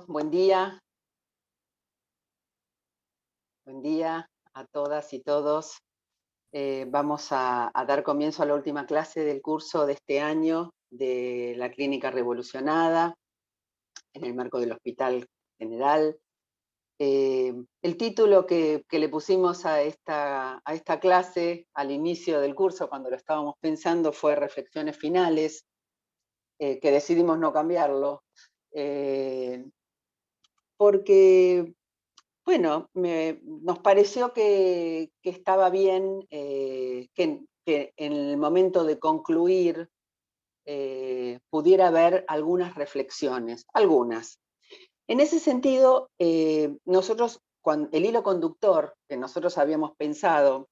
Buen día a todas y todos. Vamos a dar comienzo a la última clase del curso de este año de la Clínica Revolucionada en el marco del Hospital General. El título que le pusimos a esta clase al inicio del curso, cuando lo estábamos pensando, fue Reflexiones Finales, que decidimos no cambiarlo, porque bueno, nos pareció que estaba bien que en el momento de concluir pudiera haber algunas reflexiones, algunas. En ese sentido, nosotros, el hilo conductor que nosotros habíamos pensado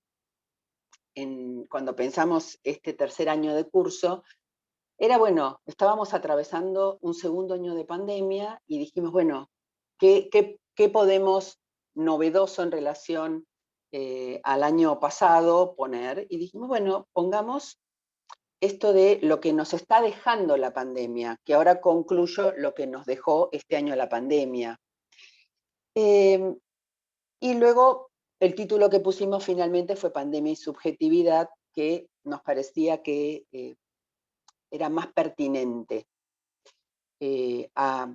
cuando pensamos este tercer año de curso, era, bueno, estábamos atravesando un segundo año de pandemia y dijimos, bueno, ¿qué podemos novedoso en relación al año pasado poner? Y dijimos, bueno, pongamos esto de lo que nos está dejando la pandemia, que ahora concluyo lo que nos dejó este año la pandemia. Y luego el título que pusimos finalmente fue Pandemia y Subjetividad, que nos parecía que era más pertinente a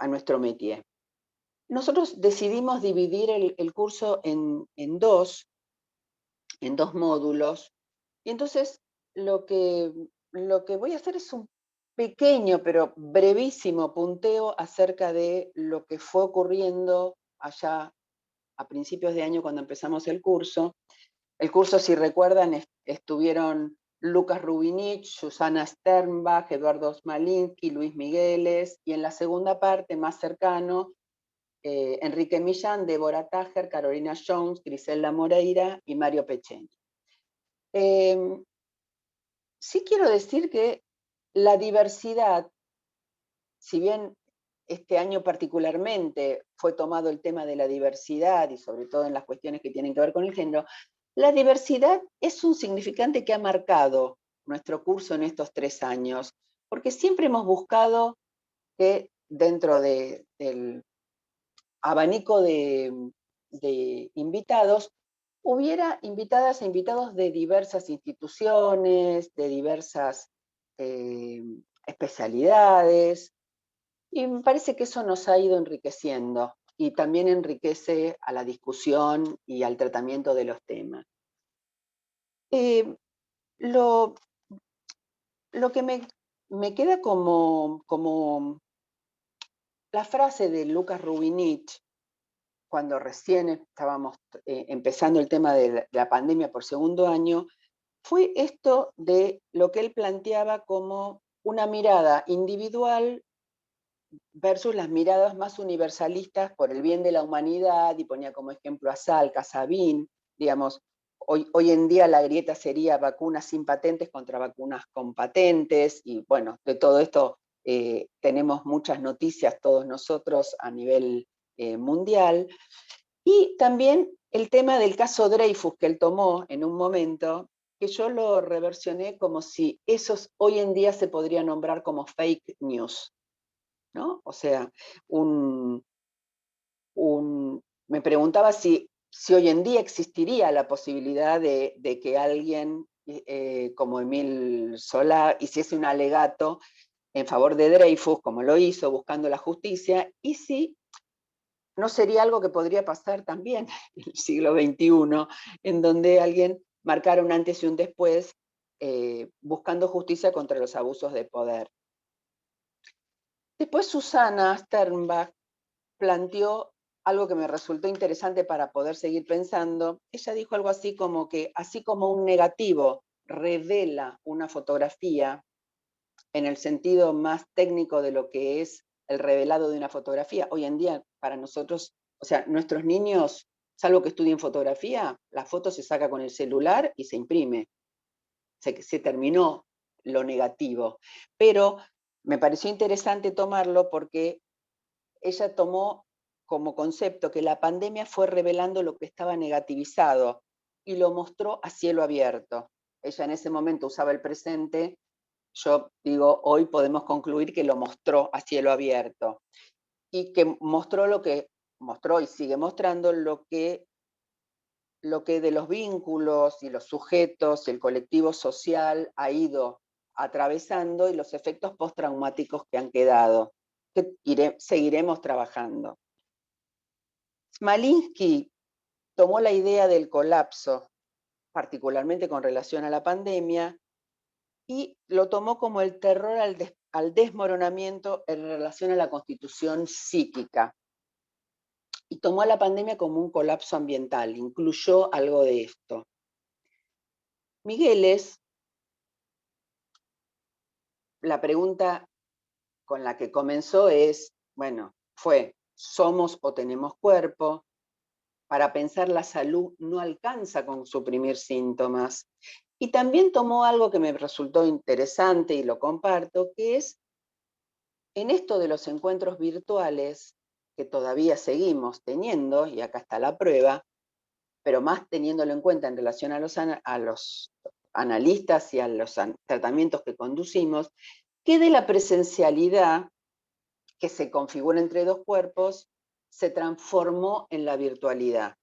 nuestro métier. Nosotros decidimos dividir el curso en dos módulos, y entonces lo que, lo que voy a hacer es un pequeño pero brevísimo punteo acerca de lo que fue ocurriendo allá a principios de año cuando empezamos el curso. El curso, si recuerdan, estuvieron Lucas Rubinich, Susana Sternbach, Eduardo Smalinski, Luis Migueles, y en la segunda parte, más cercano, Enrique Millán, Débora Tájer, Carolina Jones, Griselda Moreira y Mario Peceni. Sí quiero decir que la diversidad, si bien este año particularmente fue tomado el tema de la diversidad y sobre todo en las cuestiones que tienen que ver con el género, la diversidad es un significante que ha marcado nuestro curso en estos 3 años, porque siempre hemos buscado que dentro del abanico de invitados hubiera invitadas e invitados de diversas instituciones, de diversas especialidades, y me parece que eso nos ha ido enriqueciendo y también enriquece a la discusión y al tratamiento de los temas. Eh, lo, lo que me queda como la frase de Lucas Rubinich, cuando recién estábamos empezando el tema de la pandemia por segundo año, fue esto de lo que él planteaba como una mirada individual versus las miradas más universalistas por el bien de la humanidad, y ponía como ejemplo a Salk, a Sabin, digamos, hoy en día la grieta sería vacunas sin patentes contra vacunas con patentes, y bueno, de todo esto tenemos muchas noticias todos nosotros a nivel mundial, y también el tema del caso Dreyfus que él tomó en un momento, que yo lo reversioné como si esos hoy en día se podría nombrar como fake news, ¿no? O sea, me preguntaba si hoy en día existiría la posibilidad de que alguien como Emil Solá hiciese un alegato en favor de Dreyfus, como lo hizo, buscando la justicia, y si no sería algo que podría pasar también en el siglo XXI, en donde alguien marcara un antes y un después buscando justicia contra los abusos de poder. Después Susana Sternbach planteó algo que me resultó interesante para poder seguir pensando. Ella dijo algo así como que, así como un negativo revela una fotografía en el sentido más técnico de lo que es el revelado de una fotografía, hoy en día para nosotros, o sea, nuestros niños, salvo que estudien fotografía, la foto se saca con el celular y se imprime. Se terminó lo negativo. Pero me pareció interesante tomarlo porque ella tomó como concepto que la pandemia fue revelando lo que estaba negativizado y lo mostró a cielo abierto. Ella en ese momento usaba el presente, yo digo, hoy podemos concluir que lo mostró a cielo abierto. y que mostró y sigue mostrando lo que de los vínculos y los sujetos y el colectivo social ha ido atravesando y los efectos postraumáticos que han quedado, que seguiremos trabajando. Smalinski tomó la idea del colapso, particularmente con relación a la pandemia, y lo tomó como el terror al desmoronamiento en relación a la constitución psíquica. Y tomó a la pandemia como un colapso ambiental, incluyó algo de esto. Migueles, la pregunta con la que comenzó es, bueno, ¿somos o tenemos cuerpo? Para pensar la salud no alcanza con suprimir síntomas. Y también tomó algo que me resultó interesante y lo comparto, que es en esto de los encuentros virtuales, que todavía seguimos teniendo, y acá está la prueba, pero más teniéndolo en cuenta en relación a los analistas y a los tratamientos que conducimos, que de la presencialidad que se configura entre dos cuerpos se transformó en la virtualidad.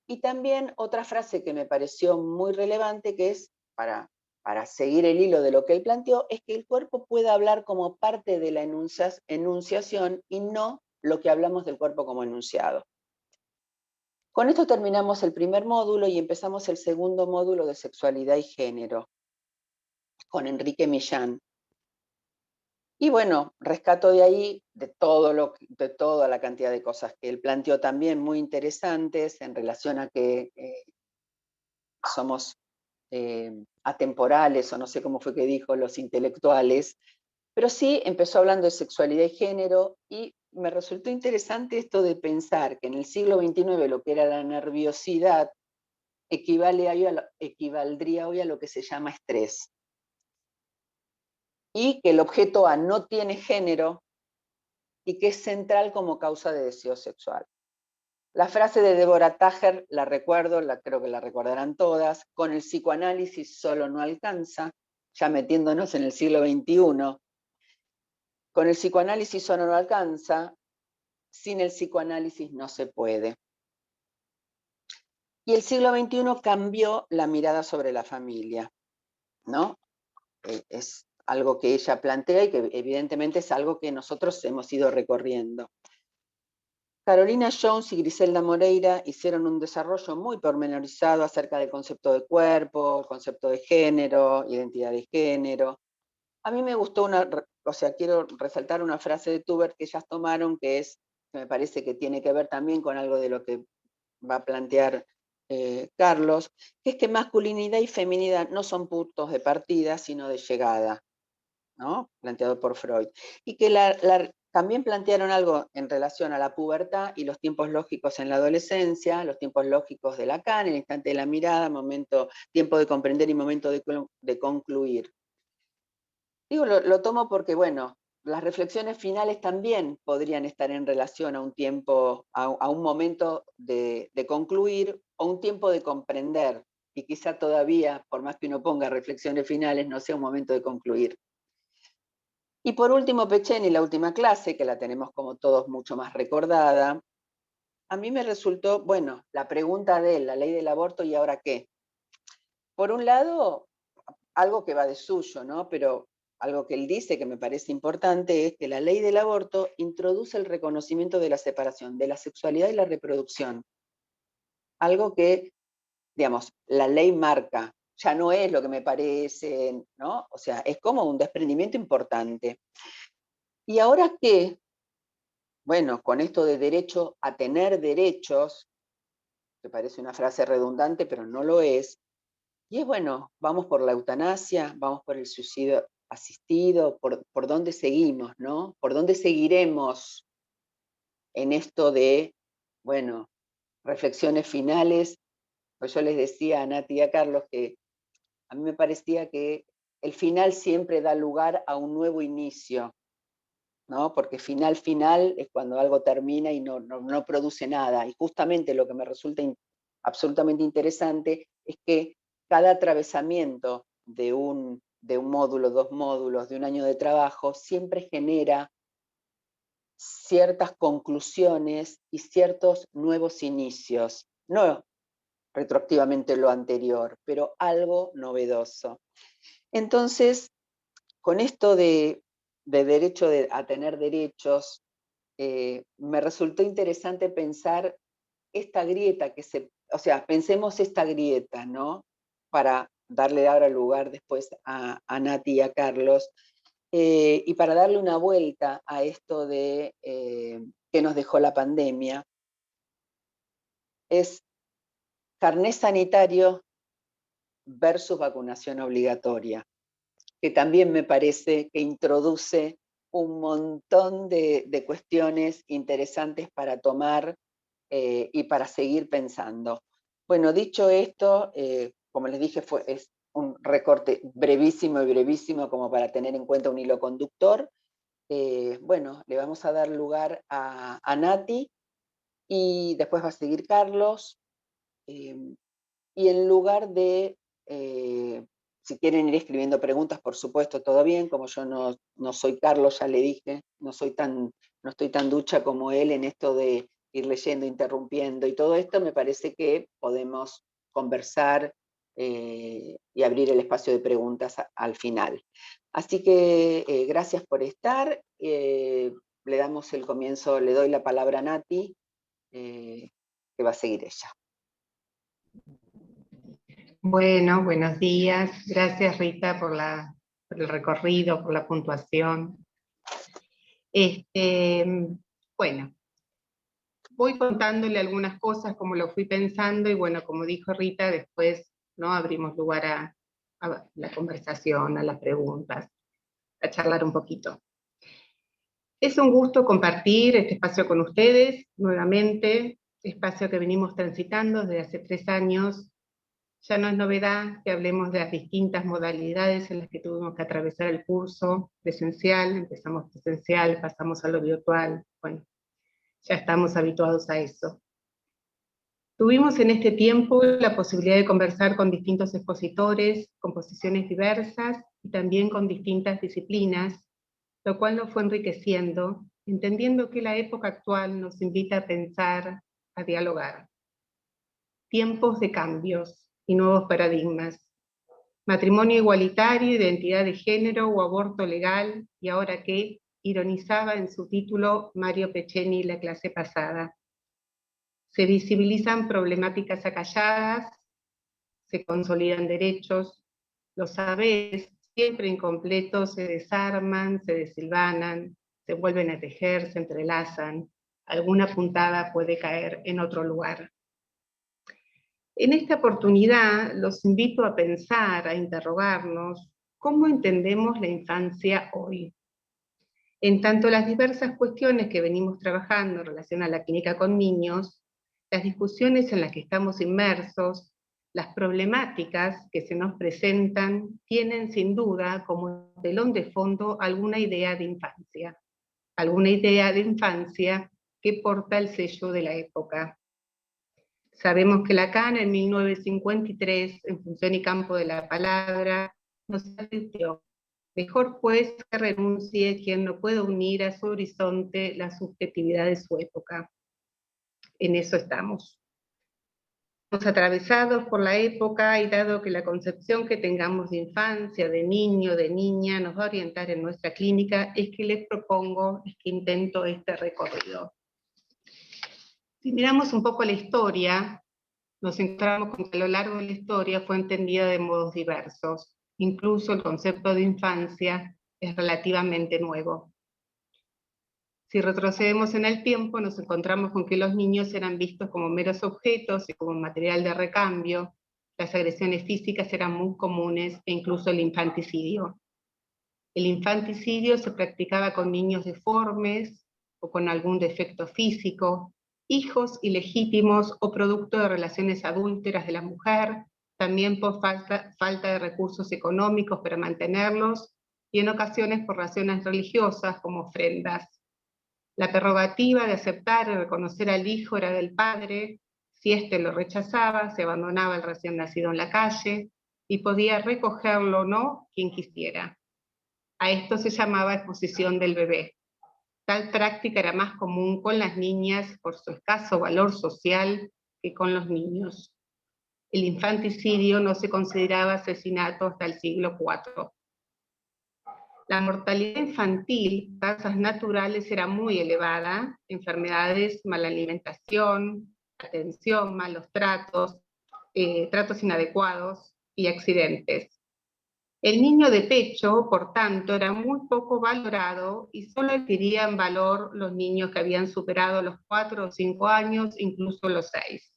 Y también otra frase que me pareció muy relevante, que es, para seguir el hilo de lo que él planteó, es que el cuerpo puede hablar como parte de la enunciación y no lo que hablamos del cuerpo como enunciado. Con esto terminamos el primer módulo y empezamos el segundo módulo de sexualidad y género, con Enrique Millán. Y bueno, rescato de ahí de toda la cantidad de cosas que él planteó también muy interesantes en relación a que somos atemporales, o no sé cómo fue que dijo, los intelectuales, pero sí empezó hablando de sexualidad y género, y me resultó interesante esto de pensar que en el siglo XXIX lo que era la nerviosidad equivaldría hoy a lo que se llama estrés, y que el objeto A no tiene género y que es central como causa de deseo sexual. La frase de Deborah Tager, la recuerdo, creo que la recordarán todas, con el psicoanálisis solo no alcanza, ya metiéndonos en el siglo XXI, con el psicoanálisis solo no alcanza, sin el psicoanálisis no se puede. Y el siglo XXI cambió la mirada sobre la familia, ¿no? Es algo que ella plantea y que evidentemente es algo que nosotros hemos ido recorriendo. Carolina Jones y Griselda Moreira hicieron un desarrollo muy pormenorizado acerca del concepto de cuerpo, concepto de género, identidad de género. A mí me gustó quiero resaltar una frase de Tubert que ellas tomaron, que me parece que tiene que ver también con algo de lo que va a plantear Carlos, que es que masculinidad y feminidad no son puntos de partida, sino de llegada, ¿no? Planteado por Freud. Y que también plantearon algo en relación a la pubertad y los tiempos lógicos en la adolescencia, los tiempos lógicos de Lacan, el instante de la mirada, tiempo de comprender y momento de concluir. Digo, lo tomo porque, bueno, las reflexiones finales también podrían estar en relación a un tiempo, a un momento de concluir o un tiempo de comprender, y quizá todavía, por más que uno ponga reflexiones finales, no sea un momento de concluir. Y por último, Pechen y la última clase, que la tenemos como todos mucho más recordada, a mí me resultó, bueno, la pregunta de él, la ley del aborto, ¿y ahora qué? Por un lado, algo que va de suyo, ¿no? Pero algo que él dice que me parece importante es que la ley del aborto introduce el reconocimiento de la separación de la sexualidad y la reproducción. Algo que, digamos, la ley marca, ya no es lo que me parece, ¿no? O sea, es como un desprendimiento importante. ¿Y ahora qué? Bueno, con esto de derecho a tener derechos, que parece una frase redundante, pero no lo es, y es bueno, vamos por la eutanasia, vamos por el suicidio asistido, por dónde seguimos, ¿no? ¿Por dónde seguiremos en esto de, bueno, reflexiones finales? Pues yo les decía a Nati y a Carlos que a mí me parecía que el final siempre da lugar a un nuevo inicio, ¿no? Porque final es cuando algo termina y no produce nada. Y justamente lo que me resulta absolutamente interesante es que cada atravesamiento de un módulo, 2 módulos, de un año de trabajo, siempre genera ciertas conclusiones y ciertos nuevos inicios. No retroactivamente lo anterior, pero algo novedoso. Entonces, con esto de derecho a tener derechos, me resultó interesante pensar esta grieta o sea, pensemos esta grieta, ¿no? Para darle ahora lugar después a Nati y a Carlos, y para darle una vuelta a esto de que nos dejó la pandemia, es carné sanitario versus vacunación obligatoria, que también me parece que introduce un montón de cuestiones interesantes para tomar y para seguir pensando. Bueno, dicho esto, como les dije, es un recorte brevísimo y brevísimo como para tener en cuenta un hilo conductor. Bueno, le vamos a dar lugar a Nati y después va a seguir Carlos. Y en lugar de, si quieren ir escribiendo preguntas, por supuesto, todo bien, como yo no soy Carlos, ya le dije, no estoy tan ducha como él en esto de ir leyendo, interrumpiendo y todo esto, me parece que podemos conversar y abrir el espacio de preguntas al final. Así que gracias por estar. Le damos el comienzo, le doy la palabra a Nati, que va a seguir ella. Bueno, buenos días. Gracias, Rita, por el recorrido, por la puntuación. Bueno, voy contándole algunas cosas como lo fui pensando y bueno, como dijo Rita, después ¿no? Abrimos lugar a la conversación, a las preguntas, a charlar un poquito. Es un gusto compartir este espacio con ustedes nuevamente, espacio que venimos transitando desde hace 3 años. Ya no es novedad que hablemos de las distintas modalidades en las que tuvimos que atravesar el curso presencial, empezamos presencial, pasamos a lo virtual, bueno, ya estamos habituados a eso. Tuvimos en este tiempo la posibilidad de conversar con distintos expositores, con posiciones diversas y también con distintas disciplinas, lo cual nos fue enriqueciendo, entendiendo que la época actual nos invita a pensar, a dialogar. Tiempos de cambios y nuevos paradigmas. Matrimonio igualitario, identidad de género o aborto legal, y ahora qué, ironizaba en su título Mario Peceni la clase pasada. Se visibilizan problemáticas acalladas, se consolidan derechos, los saberes siempre incompletos se desarman, se desilvanan, se vuelven a tejer, se entrelazan, alguna puntada puede caer en otro lugar. En esta oportunidad los invito a pensar, a interrogarnos, ¿cómo entendemos la infancia hoy? En tanto las diversas cuestiones que venimos trabajando en relación a la clínica con niños, las discusiones en las que estamos inmersos, las problemáticas que se nos presentan, tienen sin duda como telón de fondo alguna idea de infancia que porta el sello de la época. Sabemos que Lacan en 1953, en Función y Campo de la Palabra, nos advirtió: mejor pues que renuncie quien no pueda unir a su horizonte la subjetividad de su época. En eso estamos. Estamos atravesados por la época y dado que la concepción que tengamos de infancia, de niño, de niña, nos va a orientar en nuestra clínica, es que les propongo, es que intento este recorrido. Si miramos un poco la historia, nos encontramos con que a lo largo de la historia fue entendida de modos diversos. Incluso el concepto de infancia es relativamente nuevo. Si retrocedemos en el tiempo, nos encontramos con que los niños eran vistos como meros objetos y como material de recambio, las agresiones físicas eran muy comunes e incluso el infanticidio. El infanticidio se practicaba con niños deformes o con algún defecto físico, hijos ilegítimos o producto de relaciones adúlteras de la mujer, también por falta de recursos económicos para mantenerlos, y en ocasiones por razones religiosas como ofrendas. La prerrogativa de aceptar y reconocer al hijo era del padre. Si éste lo rechazaba, se abandonaba el recién nacido en la calle, y podía recogerlo o no quien quisiera. A esto se llamaba exposición del bebé. Tal práctica era más común con las niñas por su escaso valor social que con los niños. El infanticidio no se consideraba asesinato hasta el siglo IV. La mortalidad infantil, tasas naturales, era muy elevada, enfermedades, mala alimentación, atención, malos tratos, tratos inadecuados y accidentes. El niño de pecho, por tanto, era muy poco valorado y solo adquirían valor los niños que habían superado los 4 o 5 años, incluso los 6.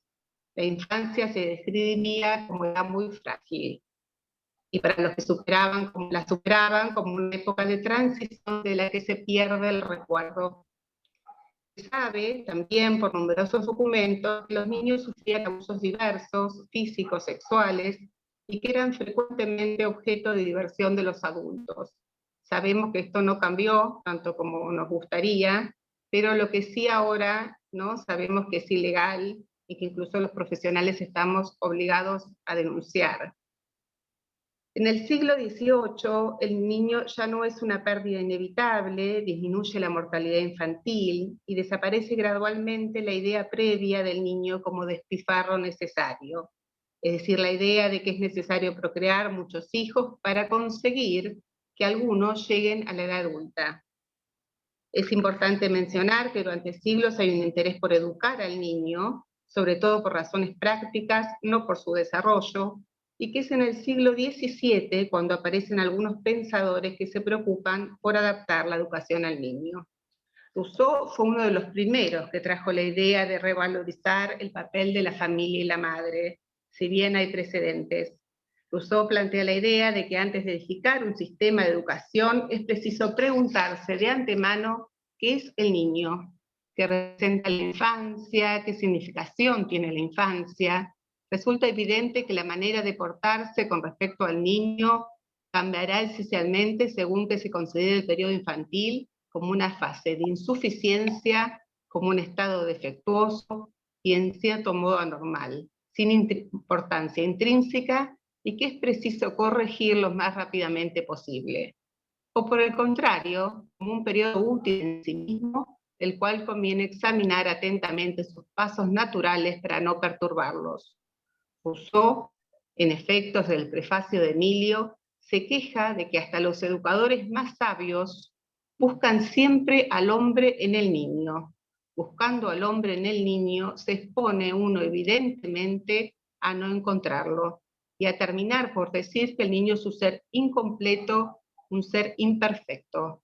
La infancia se describía como era muy frágil. Y para los que la superaban como una época de transición de la que se pierde el recuerdo. Se sabe también por numerosos documentos que los niños sufrían abusos diversos, físicos, sexuales, y que eran frecuentemente objeto de diversión de los adultos. Sabemos que esto no cambió tanto como nos gustaría, pero lo que sí ahora, ¿no?, sabemos que es ilegal y que incluso los profesionales estamos obligados a denunciar. En el siglo XVIII, el niño ya no es una pérdida inevitable, disminuye la mortalidad infantil y desaparece gradualmente la idea previa del niño como despilfarro necesario. Es decir, la idea de que es necesario procrear muchos hijos para conseguir que algunos lleguen a la edad adulta. Es importante mencionar que durante siglos hay un interés por educar al niño, sobre todo por razones prácticas, no por su desarrollo, y que es en el siglo XVII cuando aparecen algunos pensadores que se preocupan por adaptar la educación al niño. Rousseau fue uno de los primeros que trajo la idea de revalorizar el papel de la familia y la madre, si bien hay precedentes. Rousseau plantea la idea de que antes de edificar un sistema de educación es preciso preguntarse de antemano qué es el niño, qué representa la infancia, qué significación tiene la infancia. Resulta evidente que la manera de portarse con respecto al niño cambiará esencialmente según que se considere el periodo infantil como una fase de insuficiencia, como un estado defectuoso y en cierto modo anormal, sin importancia intrínseca y que es preciso corregir lo más rápidamente posible. O por el contrario, como un periodo útil en sí mismo, el cual conviene examinar atentamente sus pasos naturales para no perturbarlos. Rousseau, en efecto, desde el prefacio de Emilio, se queja de que hasta los educadores más sabios buscan siempre al hombre en el niño. Buscando al hombre en el niño, se expone uno evidentemente a no encontrarlo y a terminar por decir que el niño es un ser incompleto, un ser imperfecto.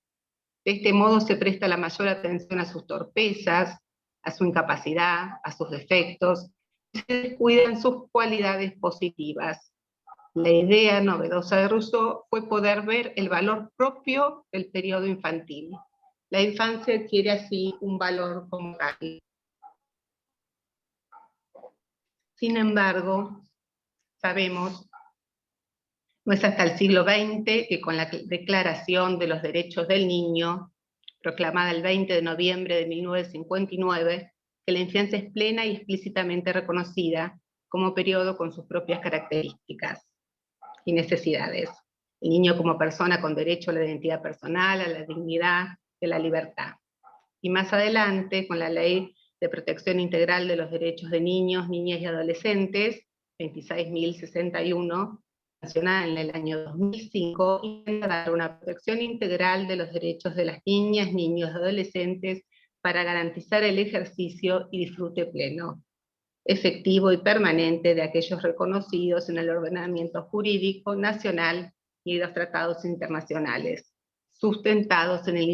De este modo se presta la mayor atención a sus torpezas, a su incapacidad, a sus defectos, y se descuidan sus cualidades positivas. La idea novedosa de Rousseau fue poder ver el valor propio del periodo infantil. La infancia adquiere así un valor como tal. Sin embargo, sabemos, no es hasta el siglo XX que con la Declaración de los Derechos del Niño, proclamada el 20 de noviembre de 1959, que la infancia es plena y explícitamente reconocida como periodo con sus propias características y necesidades. El niño como persona con derecho a la identidad personal, a la dignidad, a la libertad. Y más adelante, con la Ley de Protección Integral de los Derechos de Niños, Niñas y Adolescentes, 26.061, sancionada en el año 2005, intenta dar una protección integral de los derechos de las niñas, niños y adolescentes para garantizar el ejercicio y disfrute pleno, efectivo y permanente de aquellos reconocidos en el ordenamiento jurídico nacional y los tratados internacionales, sustentados en el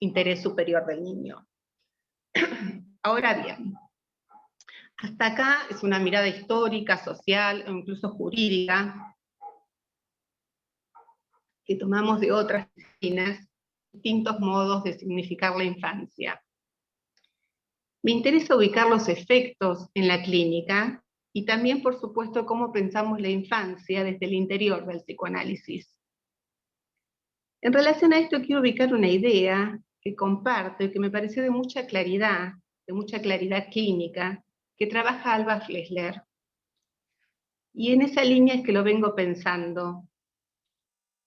interés superior del niño. Ahora bien, hasta acá es una mirada histórica, social o incluso jurídica que tomamos de otras disciplinas, distintos modos de significar la infancia. Me interesa ubicar los efectos en la clínica y también, por supuesto, cómo pensamos la infancia desde el interior del psicoanálisis. En relación a esto quiero ubicar una idea que comparto y que me pareció de mucha claridad clínica, que trabaja Alba Flessler. Y en esa línea es que lo vengo pensando.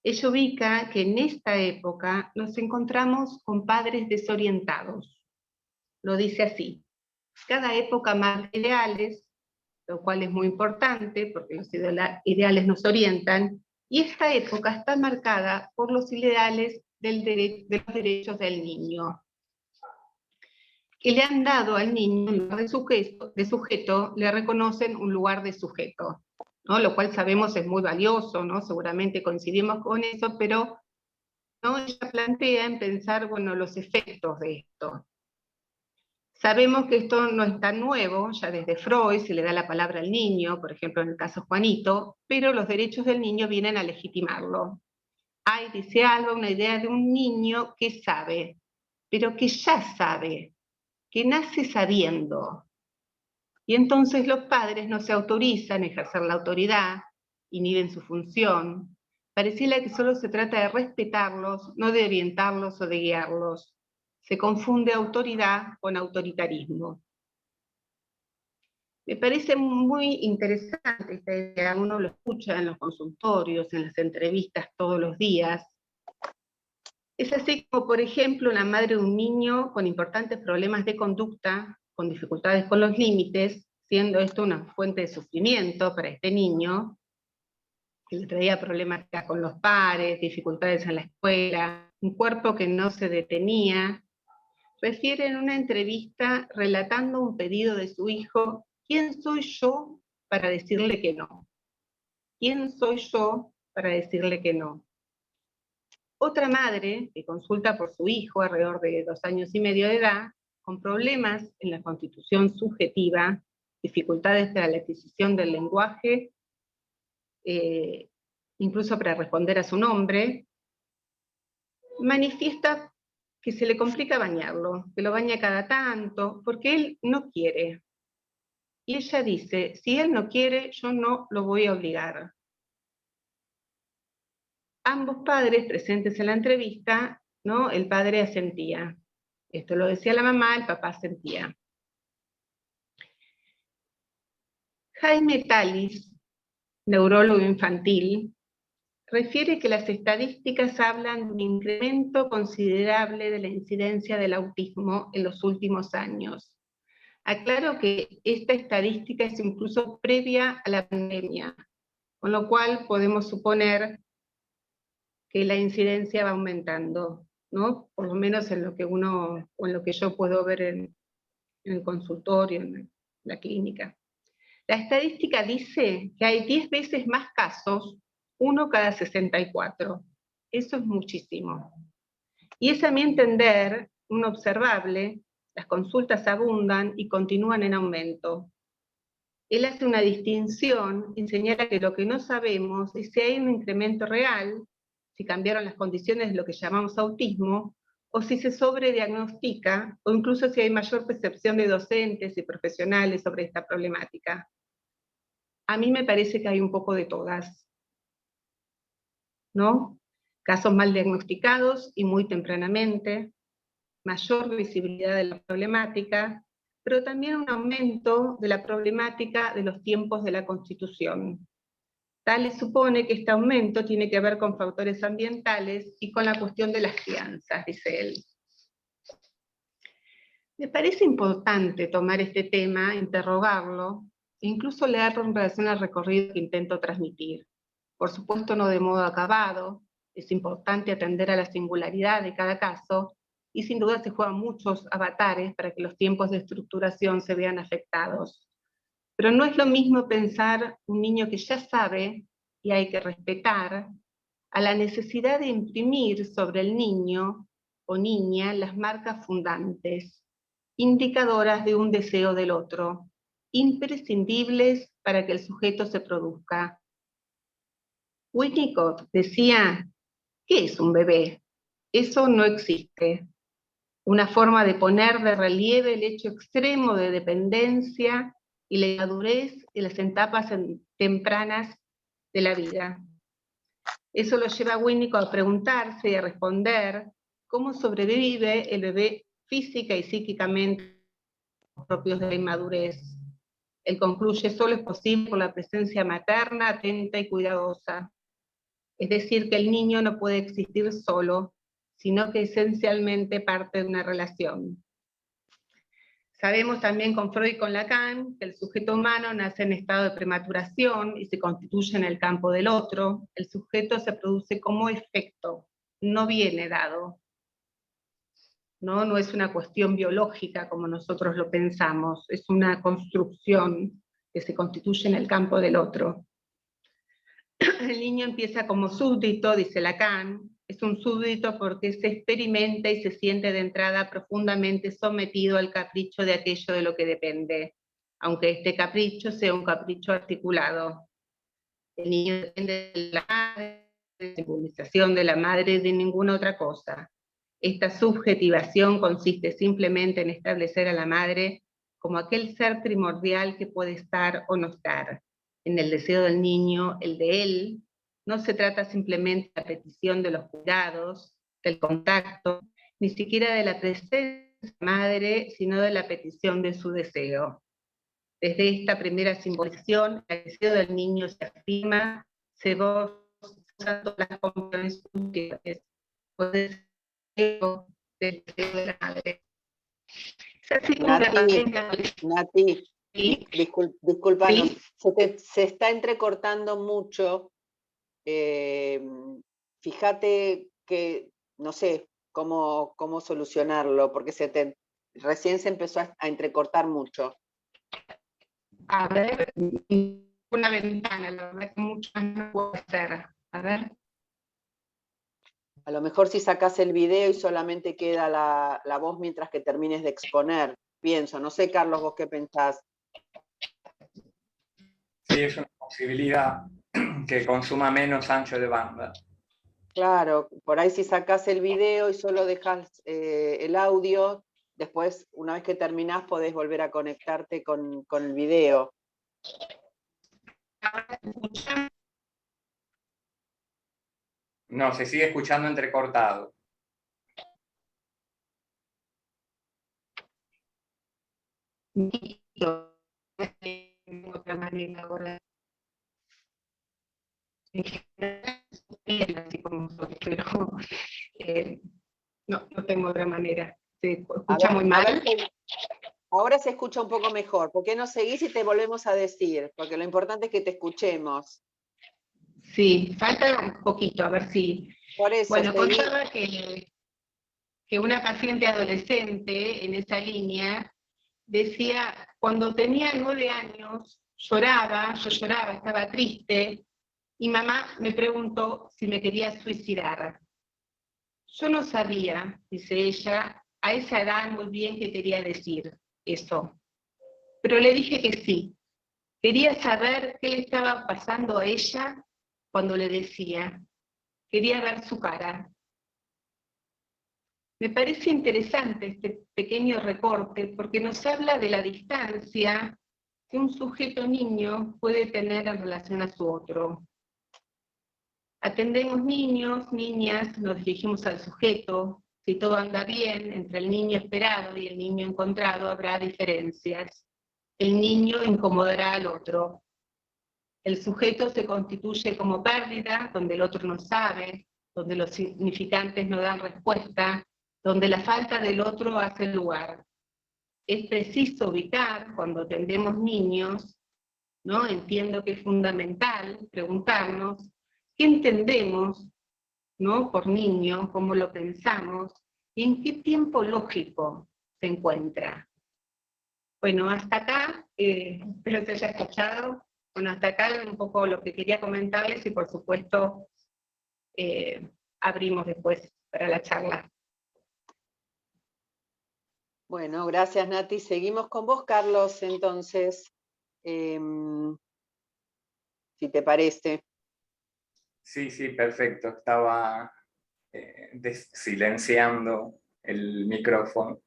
Ella ubica que en esta época nos encontramos con padres desorientados. Lo dice así: cada época marca ideales, lo cual es muy importante porque los ideales nos orientan, y esta época está marcada por los ideales de los derechos del niño, que le han dado al niño un lugar de sujeto, le reconocen un lugar de sujeto, ¿no? Lo cual sabemos es muy valioso, ¿no? Seguramente coincidimos con eso, pero ¿no? Ella plantea en pensar, bueno, los efectos de esto. Sabemos que esto no es tan nuevo, ya desde Freud se le da la palabra al niño, por ejemplo en el caso Juanito, pero los derechos del niño vienen a legitimarlo. Hay, dice Alba, una idea de un niño que sabe, pero que ya sabe, que nace sabiendo. Y entonces los padres no se autorizan a ejercer la autoridad, inhiben su función. Pareciera que solo se trata de respetarlos, no de orientarlos o de guiarlos. Se confunde autoridad con autoritarismo. Me parece muy interesante esta idea, uno lo escucha en los consultorios, en las entrevistas todos los días. Es así como, por ejemplo, una madre de un niño con importantes problemas de conducta, con dificultades con los límites, siendo esto una fuente de sufrimiento para este niño, que le traía problemas con los pares, dificultades en la escuela, un cuerpo que no se detenía, refiere en una entrevista relatando un pedido de su hijo: ¿quién soy yo para decirle que no? ¿Quién soy yo para decirle que no? Otra madre que consulta por su hijo, alrededor de 2 años y medio de edad, con problemas en la constitución subjetiva, dificultades para la adquisición del lenguaje, incluso para responder a su nombre, manifiesta que se le complica bañarlo, que lo baña cada tanto, porque él no quiere. Y ella dice: si él no quiere, yo no lo voy a obligar. Ambos padres presentes en la entrevista, ¿no? El padre asentía. Esto lo decía la mamá, el papá asentía. Jaime Tallis, neurólogo infantil, refiere que las estadísticas hablan de un incremento considerable de la incidencia del autismo en los últimos años. Aclaro que esta estadística es incluso previa a la pandemia, con lo cual podemos suponer que la incidencia va aumentando, ¿no? Por lo menos en lo que uno, o en lo que yo puedo ver en el consultorio, en la clínica. La estadística dice que hay 10 veces más casos, 1 cada 64. Eso es muchísimo. Y es a mi entender un observable: las consultas abundan y continúan en aumento. Él hace una distinción y señala que lo que no sabemos es si hay un incremento real, si cambiaron las condiciones de lo que llamamos autismo, o si se sobrediagnostica, o incluso si hay mayor percepción de docentes y profesionales sobre esta problemática. A mí me parece que hay un poco de todas, ¿no? Casos mal diagnosticados y muy tempranamente, mayor visibilidad de la problemática, pero también un aumento de la problemática de los tiempos de la Constitución. Tallis supone que este aumento tiene que ver con factores ambientales y con la cuestión de las crianzas, dice él. Me parece importante tomar este tema, interrogarlo, e incluso leerlo en relación al recorrido que intento transmitir. Por supuesto, no de modo acabado, es importante atender a la singularidad de cada caso, y sin duda se juegan muchos avatares para que los tiempos de estructuración se vean afectados. Pero no es lo mismo pensar un niño que ya sabe y hay que respetar, a la necesidad de imprimir sobre el niño o niña las marcas fundantes, indicadoras de un deseo del otro, imprescindibles para que el sujeto se produzca. Winnicott decía: ¿qué es un bebé? Eso no existe. Una forma de poner de relieve el hecho extremo de dependencia y la madurez en las etapas tempranas de la vida. Eso lo lleva a Winnicott a preguntarse y a responder cómo sobrevive el bebé física y psíquicamente a los propios de la inmadurez. Él concluye: solo es posible por la presencia materna, atenta y cuidadosa. Es decir, que el niño no puede existir solo, sino que esencialmente parte de una relación. Sabemos también con Freud y con Lacan que el sujeto humano nace en estado de prematuración y se constituye en el campo del otro. El sujeto se produce como efecto, no viene dado. No es una cuestión biológica como nosotros lo pensamos, es una construcción que se constituye en el campo del otro. El niño empieza como súbdito, dice Lacan, es un súbdito porque se experimenta y se siente de entrada profundamente sometido al capricho de aquello de lo que depende, aunque este capricho sea un capricho articulado. El niño depende de la madre, de la inmunización de la madre y de ninguna otra cosa. Esta subjetivación consiste simplemente en establecer a la madre como aquel ser primordial que puede estar o no estar. En el deseo del niño, el de él, no se trata simplemente de la petición de los cuidados, del contacto, ni siquiera de la presencia de la madre, sino de la petición de su deseo. Desde esta primera simbolización, el deseo del niño se afirma, se goza las condiciones útiles, del deseo de la madre. Nati, ¿Sí? disculpanos, ¿Sí? se está entrecortando mucho. Fíjate que, no sé cómo solucionarlo, porque recién se empezó a entrecortar mucho. A ver, una ventana, la verdad que mucho más no puedo hacer. A ver. A lo mejor si sacás el video y solamente queda la voz mientras que termines de exponer, pienso. No sé, Carlos, vos qué pensás. Sí, es una posibilidad que consuma menos ancho de banda. Claro, por ahí si sacás el video y solo dejas el audio, después, una vez que terminás, podés volver a conectarte con el video. No, se sigue escuchando entrecortado. Otra manera ahora. Así como soy, pero no tengo otra manera. Se escucha muy mal. Ahora se escucha un poco mejor. ¿Por qué no seguís y te volvemos a decir? Porque lo importante es que te escuchemos. Sí, falta un poquito, a ver si... Por eso, Bueno, contaba que una paciente adolescente en esa línea decía, cuando tenía 9 años, yo lloraba, estaba triste, y mamá me preguntó si me quería suicidar. Yo no sabía, dice ella, a esa edad muy bien qué quería decir eso, pero le dije que sí. Quería saber qué le estaba pasando a ella cuando le decía. Quería ver su cara. Me parece interesante este pequeño recorte porque nos habla de la distancia que un sujeto niño puede tener en relación a su otro. Atendemos niños, niñas, nos dirigimos al sujeto. Si todo anda bien, entre el niño esperado y el niño encontrado habrá diferencias. El niño incomodará al otro. El sujeto se constituye como pérdida, donde el otro no sabe, donde los significantes no dan respuesta, donde la falta del otro hace lugar. Es preciso ubicar, cuando atendemos niños, ¿no? Entiendo que es fundamental preguntarnos qué entendemos, ¿no? Por niño, cómo lo pensamos, y en qué tiempo lógico se encuentra. Bueno, hasta acá, espero que haya escuchado. Bueno, hasta acá un poco lo que quería comentarles y por supuesto abrimos después para la charla. Bueno, gracias Nati. Seguimos con vos, Carlos, entonces, si te parece. Sí, perfecto. Estaba silenciando el micrófono.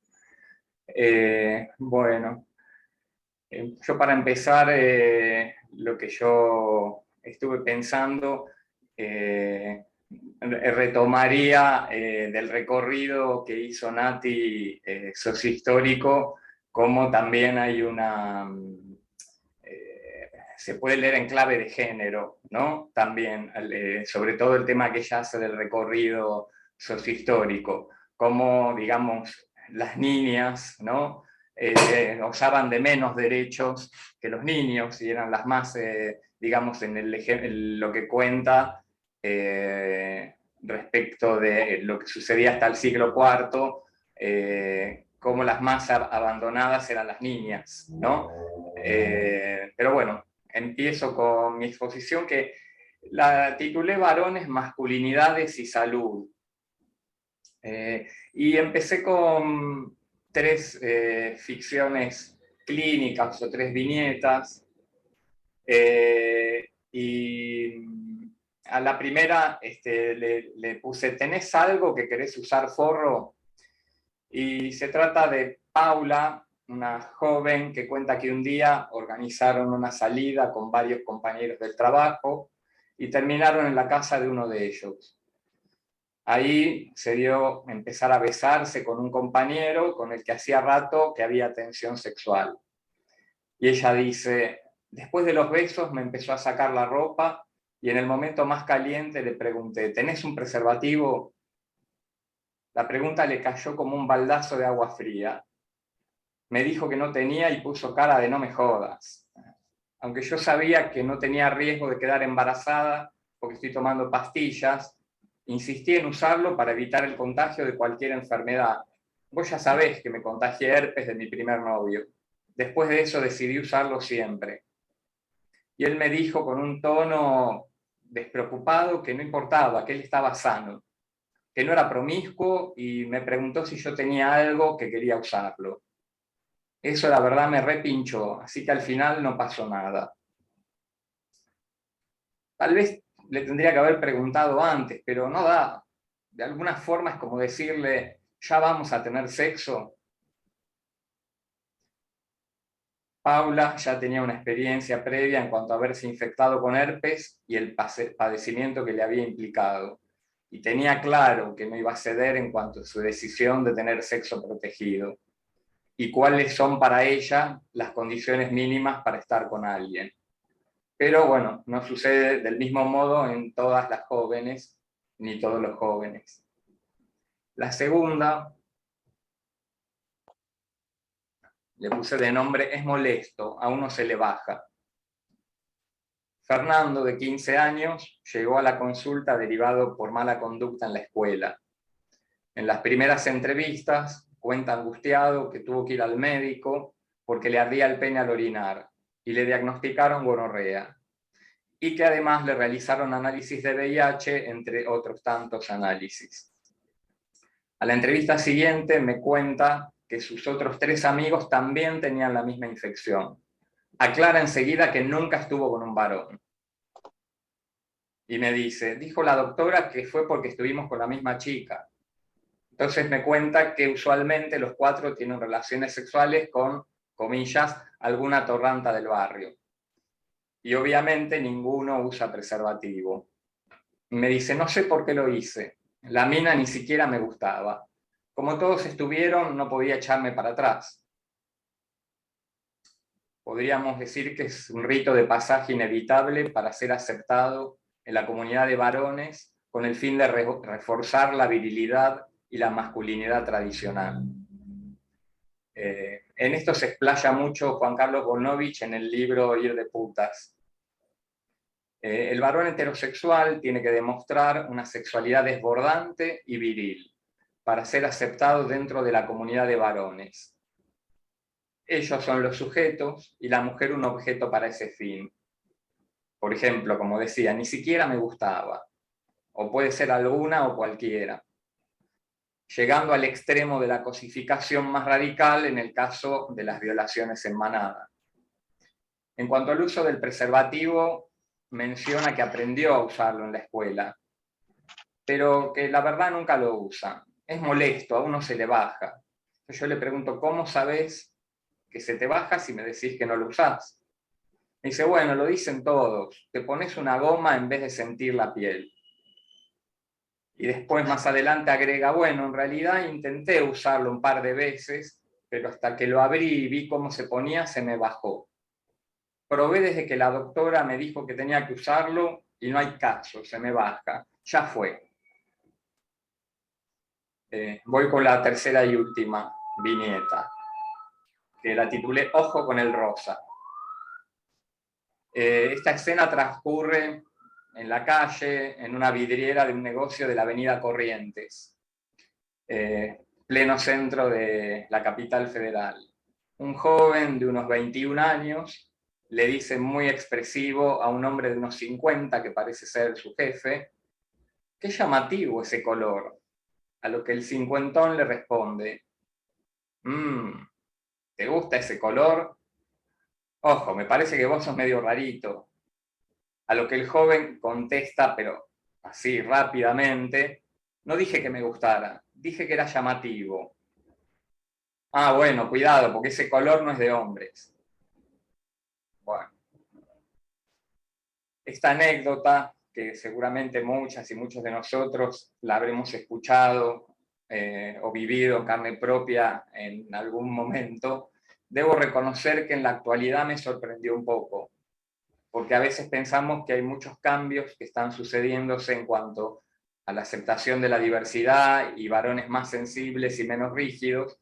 Bueno, yo para empezar, lo que yo estuve pensando, retomaría del recorrido que hizo Nati sociohistórico, como también hay una se puede leer en clave de género, ¿no? También, sobre todo el tema que ella hace del recorrido sociohistórico, cómo, digamos, las niñas, ¿no? Gozaban de menos derechos que los niños y eran las más, digamos, en lo que cuenta respecto de lo que sucedía hasta el siglo IV, como las más abandonadas eran las niñas, ¿no? Pero bueno, empiezo con mi exposición que la titulé Varones, Masculinidades y Salud. Y empecé con 3 ficciones clínicas o 3 viñetas. Y a la primera le puse, ¿tenés algo que querés usar, forro? Y se trata de Paula, una joven que cuenta que un día organizaron una salida con varios compañeros del trabajo y terminaron en la casa de uno de ellos. Ahí se dio empezar a besarse con un compañero con el que hacía rato que había tensión sexual. Y ella dice, después de los besos me empezó a sacar la ropa y en el momento más caliente le pregunté, ¿tenés un preservativo? La pregunta le cayó como un baldazo de agua fría. Me dijo que no tenía y puso cara de no me jodas. Aunque yo sabía que no tenía riesgo de quedar embarazada porque estoy tomando pastillas, insistí en usarlo para evitar el contagio de cualquier enfermedad. Vos ya sabés que me contagié herpes de mi primer novio. Después de eso decidí usarlo siempre. Y él me dijo con un tono despreocupado que no importaba, que él estaba sano, que no era promiscuo y me preguntó si yo tenía algo que quería usarlo. Eso la verdad me repinchó, así que al final no pasó nada. Tal vez le tendría que haber preguntado antes, pero no da. De alguna forma es como decirle, ya vamos a tener sexo. Paula ya tenía una experiencia previa en cuanto a haberse infectado con herpes y el padecimiento que le había implicado. Y tenía claro que no iba a ceder en cuanto a su decisión de tener sexo protegido. Y cuáles son para ella las condiciones mínimas para estar con alguien. Pero bueno, no sucede del mismo modo en todas las jóvenes, ni todos los jóvenes. La segunda, le puse de nombre Es molesto, a uno se le baja. Fernando, de 15 años, llegó a la consulta derivado por mala conducta en la escuela. En las primeras entrevistas, cuenta angustiado que tuvo que ir al médico porque le ardía el pene al orinar y le diagnosticaron gonorrea. Y que además le realizaron análisis de VIH, entre otros tantos análisis. A la entrevista siguiente me cuenta que sus otros 3 amigos también tenían la misma infección. Aclara enseguida que nunca estuvo con un varón. Y me dice, dijo la doctora que fue porque estuvimos con la misma chica. Entonces me cuenta que usualmente los 4 tienen relaciones sexuales con, comillas, alguna torranta del barrio. Y obviamente ninguno usa preservativo. Me dice, no sé por qué lo hice. La mina ni siquiera me gustaba. Como todos estuvieron, no podía echarme para atrás. Podríamos decir que es un rito de pasaje inevitable para ser aceptado en la comunidad de varones con el fin de reforzar la virilidad y la masculinidad tradicional. En esto se explaya mucho Juan Carlos Bonovich en el libro Ir de putas. El varón heterosexual tiene que demostrar una sexualidad desbordante y viril para ser aceptado dentro de la comunidad de varones. Ellos son los sujetos y la mujer un objeto para ese fin. Por ejemplo, como decía, ni siquiera me gustaba, o puede ser alguna o cualquiera, llegando al extremo de la cosificación más radical en el caso de las violaciones en manada. En cuanto al uso del preservativo, menciona que aprendió a usarlo en la escuela, pero que la verdad nunca lo usa. Es molesto, a uno se le baja. Yo le pregunto, ¿cómo sabes que se te baja si me decís que no lo usás? Me dice, bueno, lo dicen todos, te pones una goma en vez de sentir la piel. Y después más adelante agrega, bueno, en realidad intenté usarlo un par de veces, pero hasta que lo abrí y vi cómo se ponía, se me bajó. Probé desde que la doctora me dijo que tenía que usarlo y no hay caso, se me baja. Ya fue. Voy con la tercera y última viñeta, que la titulé Ojo con el rosa. Esta escena transcurre en la calle, en una vidriera de un negocio de la avenida Corrientes, pleno centro de la capital federal. Un joven de unos 21 años le dice muy expresivo a un hombre de unos 50, que parece ser su jefe, qué llamativo ese color. A lo que el cincuentón le responde, ¿te gusta ese color? Ojo, me parece que vos sos medio rarito. A lo que el joven contesta, pero así rápidamente, no dije que me gustara, dije que era llamativo. Ah, bueno, cuidado, porque ese color no es de hombres. Bueno. Esta anécdota, que seguramente muchas y muchos de nosotros la habremos escuchado o vivido en carne propia en algún momento, debo reconocer que en la actualidad me sorprendió un poco, porque a veces pensamos que hay muchos cambios que están sucediéndose en cuanto a la aceptación de la diversidad y varones más sensibles y menos rígidos,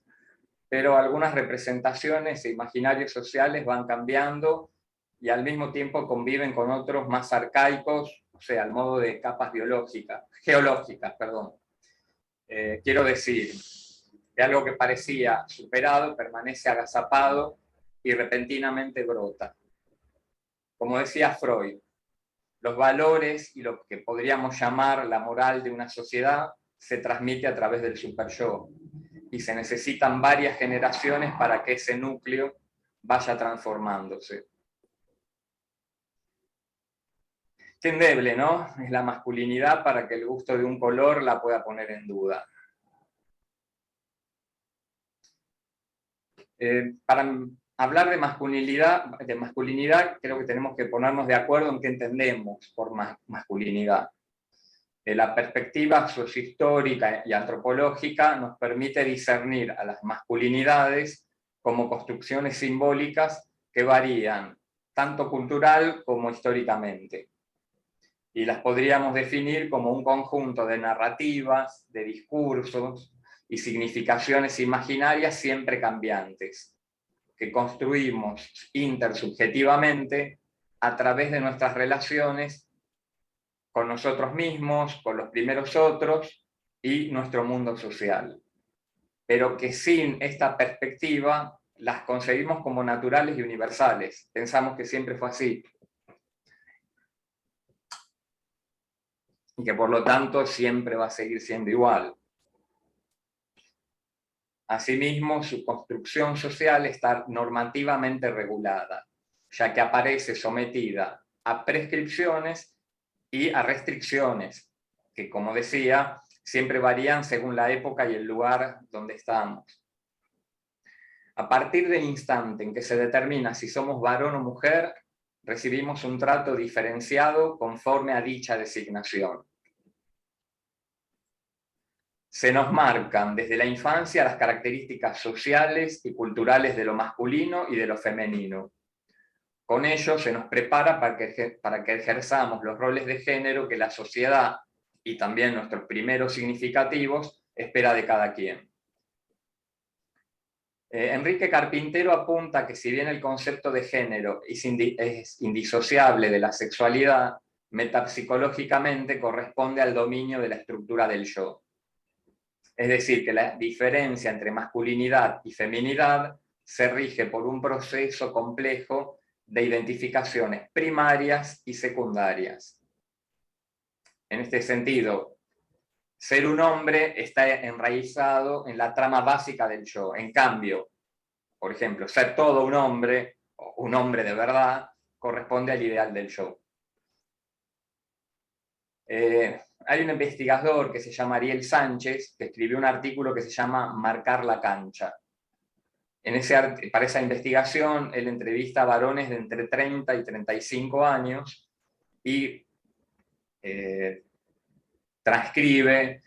pero algunas representaciones e imaginarios sociales van cambiando y al mismo tiempo conviven con otros más arcaicos, o sea, al modo de capas geológicas. Quiero decir, que algo que parecía superado permanece agazapado y repentinamente brota. Como decía Freud, los valores y lo que podríamos llamar la moral de una sociedad se transmite a través del superyo, y se necesitan varias generaciones para que ese núcleo vaya transformándose. Qué endeble, ¿no? Es la masculinidad para que el gusto de un color la pueda poner en duda. Para hablar de masculinidad, creo que tenemos que ponernos de acuerdo en qué entendemos por masculinidad. La perspectiva sociohistórica y antropológica nos permite discernir a las masculinidades como construcciones simbólicas que varían tanto cultural como históricamente. Y las podríamos definir como un conjunto de narrativas, de discursos y significaciones imaginarias siempre cambiantes, que construimos intersubjetivamente a través de nuestras relaciones con nosotros mismos, con los primeros otros y nuestro mundo social. Pero que sin esta perspectiva las concebimos como naturales y universales. Pensamos que siempre fue así. Y que por lo tanto siempre va a seguir siendo igual. Asimismo, su construcción social está normativamente regulada, ya que aparece sometida a prescripciones y a restricciones, que, como decía, siempre varían según la época y el lugar donde estamos. A partir del instante en que se determina si somos varón o mujer, recibimos un trato diferenciado conforme a dicha designación. Se nos marcan desde la infancia las características sociales y culturales de lo masculino y de lo femenino. Con ello se nos prepara para que ejerzamos los roles de género que la sociedad, y también nuestros primeros significativos, espera de cada quien. Enrique Carpintero apunta que si bien el concepto de género es indisociable de la sexualidad, metapsicológicamente corresponde al dominio de la estructura del yo. Es decir, que la diferencia entre masculinidad y feminidad se rige por un proceso complejo de identificaciones primarias y secundarias. En este sentido, ser un hombre está enraizado en la trama básica del yo. En cambio, por ejemplo, ser todo un hombre, o un hombre de verdad, corresponde al ideal del yo. Hay un investigador que se llama Ariel Sánchez, que escribió un artículo que se llama Marcar la cancha. Para esa investigación, él entrevista a varones de entre 30 y 35 años y transcribe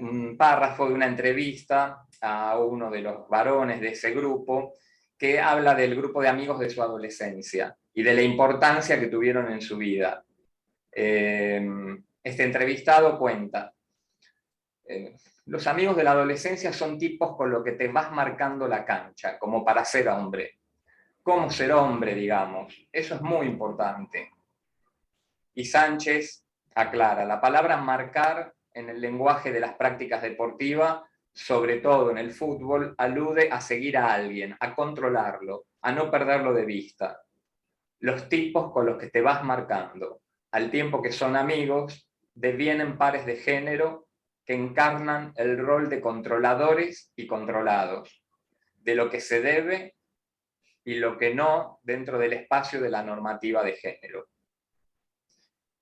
un párrafo de una entrevista a uno de los varones de ese grupo, que habla del grupo de amigos de su adolescencia y de la importancia que tuvieron en su vida. Este entrevistado cuenta, los amigos de la adolescencia son tipos con los que te vas marcando la cancha, como para ser hombre. ¿Cómo ser hombre, digamos? Eso es muy importante. Y Sánchez aclara, la palabra marcar en el lenguaje de las prácticas deportivas, sobre todo en el fútbol, alude a seguir a alguien, a controlarlo, a no perderlo de vista. Los tipos con los que te vas marcando, al tiempo que son amigos, devienen pares de género que encarnan el rol de controladores y controlados, de lo que se debe y lo que no dentro del espacio de la normativa de género.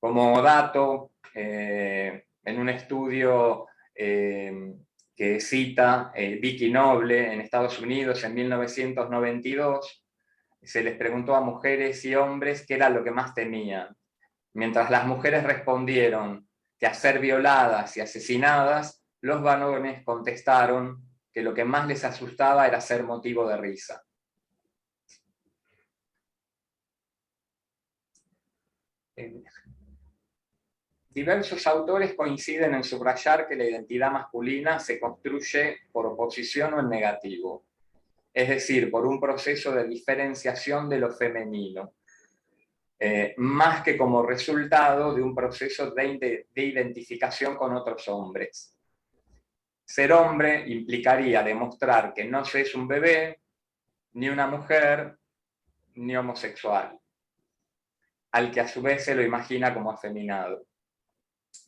Como dato, en un estudio que cita Vicky Noble en Estados Unidos en 1992, se les preguntó a mujeres y hombres qué era lo que más temían. Mientras las mujeres respondieron que a ser violadas y asesinadas, los varones contestaron que lo que más les asustaba era ser motivo de risa. Diversos autores coinciden en subrayar que la identidad masculina se construye por oposición o en negativo, es decir, por un proceso de diferenciación de lo femenino, más que como resultado de un proceso de identificación con otros hombres. Ser hombre implicaría demostrar que no se es un bebé, ni una mujer, ni homosexual, al que a su vez se lo imagina como afeminado.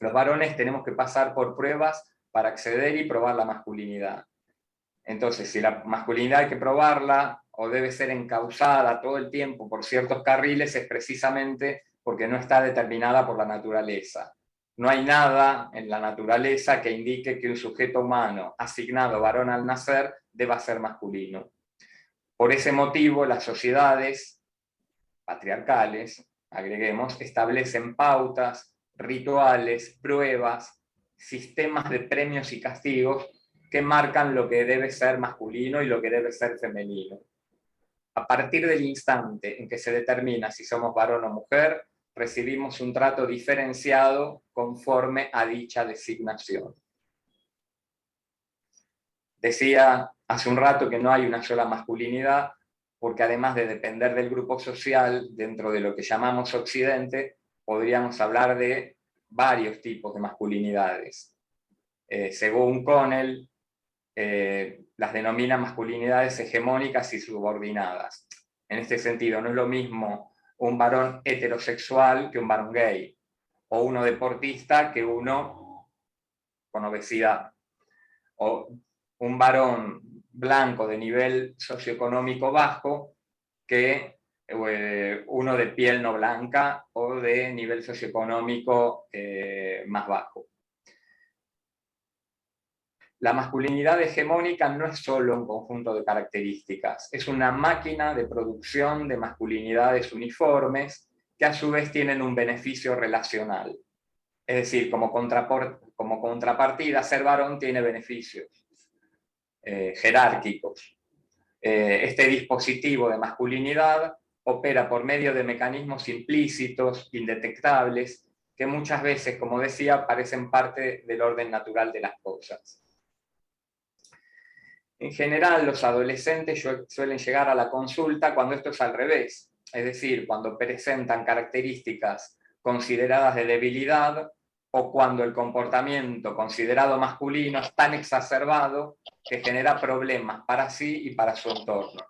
Los varones tenemos que pasar por pruebas para acceder y probar la masculinidad. Entonces, si la masculinidad hay que probarla o debe ser encauzada todo el tiempo por ciertos carriles, es precisamente porque no está determinada por la naturaleza. No hay nada en la naturaleza que indique que un sujeto humano asignado varón al nacer deba ser masculino. Por ese motivo, las sociedades patriarcales, agreguemos, establecen pautas, rituales, pruebas, sistemas de premios y castigos que marcan lo que debe ser masculino y lo que debe ser femenino. A partir del instante en que se determina si somos varón o mujer, recibimos un trato diferenciado conforme a dicha designación. Decía hace un rato que no hay una sola masculinidad, porque además de depender del grupo social, dentro de lo que llamamos Occidente, podríamos hablar de varios tipos de masculinidades. Según Connell, las denomina masculinidades hegemónicas y subordinadas. En este sentido, no es lo mismo un varón heterosexual que un varón gay, o uno deportista que uno con obesidad, o un varón blanco de nivel socioeconómico bajo que uno de piel no blanca o de nivel socioeconómico más bajo. La masculinidad hegemónica no es solo un conjunto de características, es una máquina de producción de masculinidades uniformes que a su vez tienen un beneficio relacional. Es decir, como contrapartida, ser varón tiene beneficios jerárquicos. Este dispositivo de masculinidad opera por medio de mecanismos implícitos, indetectables, que muchas veces, como decía, parecen parte del orden natural de las cosas. En general, los adolescentes suelen llegar a la consulta cuando esto es al revés, es decir, cuando presentan características consideradas de debilidad o cuando el comportamiento considerado masculino es tan exacerbado que genera problemas para sí y para su entorno.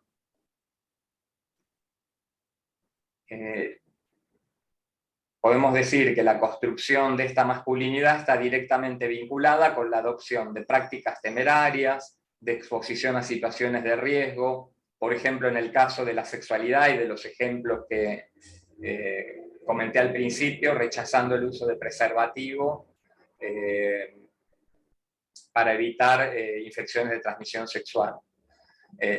Podemos decir que la construcción de esta masculinidad está directamente vinculada con la adopción de prácticas temerarias, de exposición a situaciones de riesgo, por ejemplo, en el caso de la sexualidad y de los ejemplos que comenté al principio, rechazando el uso de preservativo para evitar infecciones de transmisión sexual.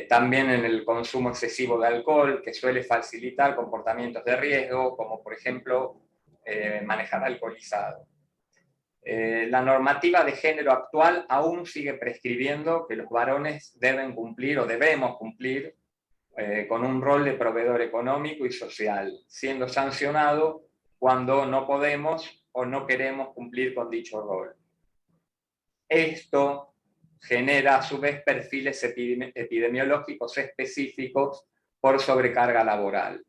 También en el consumo excesivo de alcohol, que suele facilitar comportamientos de riesgo, como por ejemplo manejar alcoholizado. La normativa de género actual aún sigue prescribiendo que los varones deben cumplir o debemos cumplir con un rol de proveedor económico y social, siendo sancionado cuando no podemos o no queremos cumplir con dicho rol. Esto genera a su vez perfiles epidemiológicos específicos por sobrecarga laboral.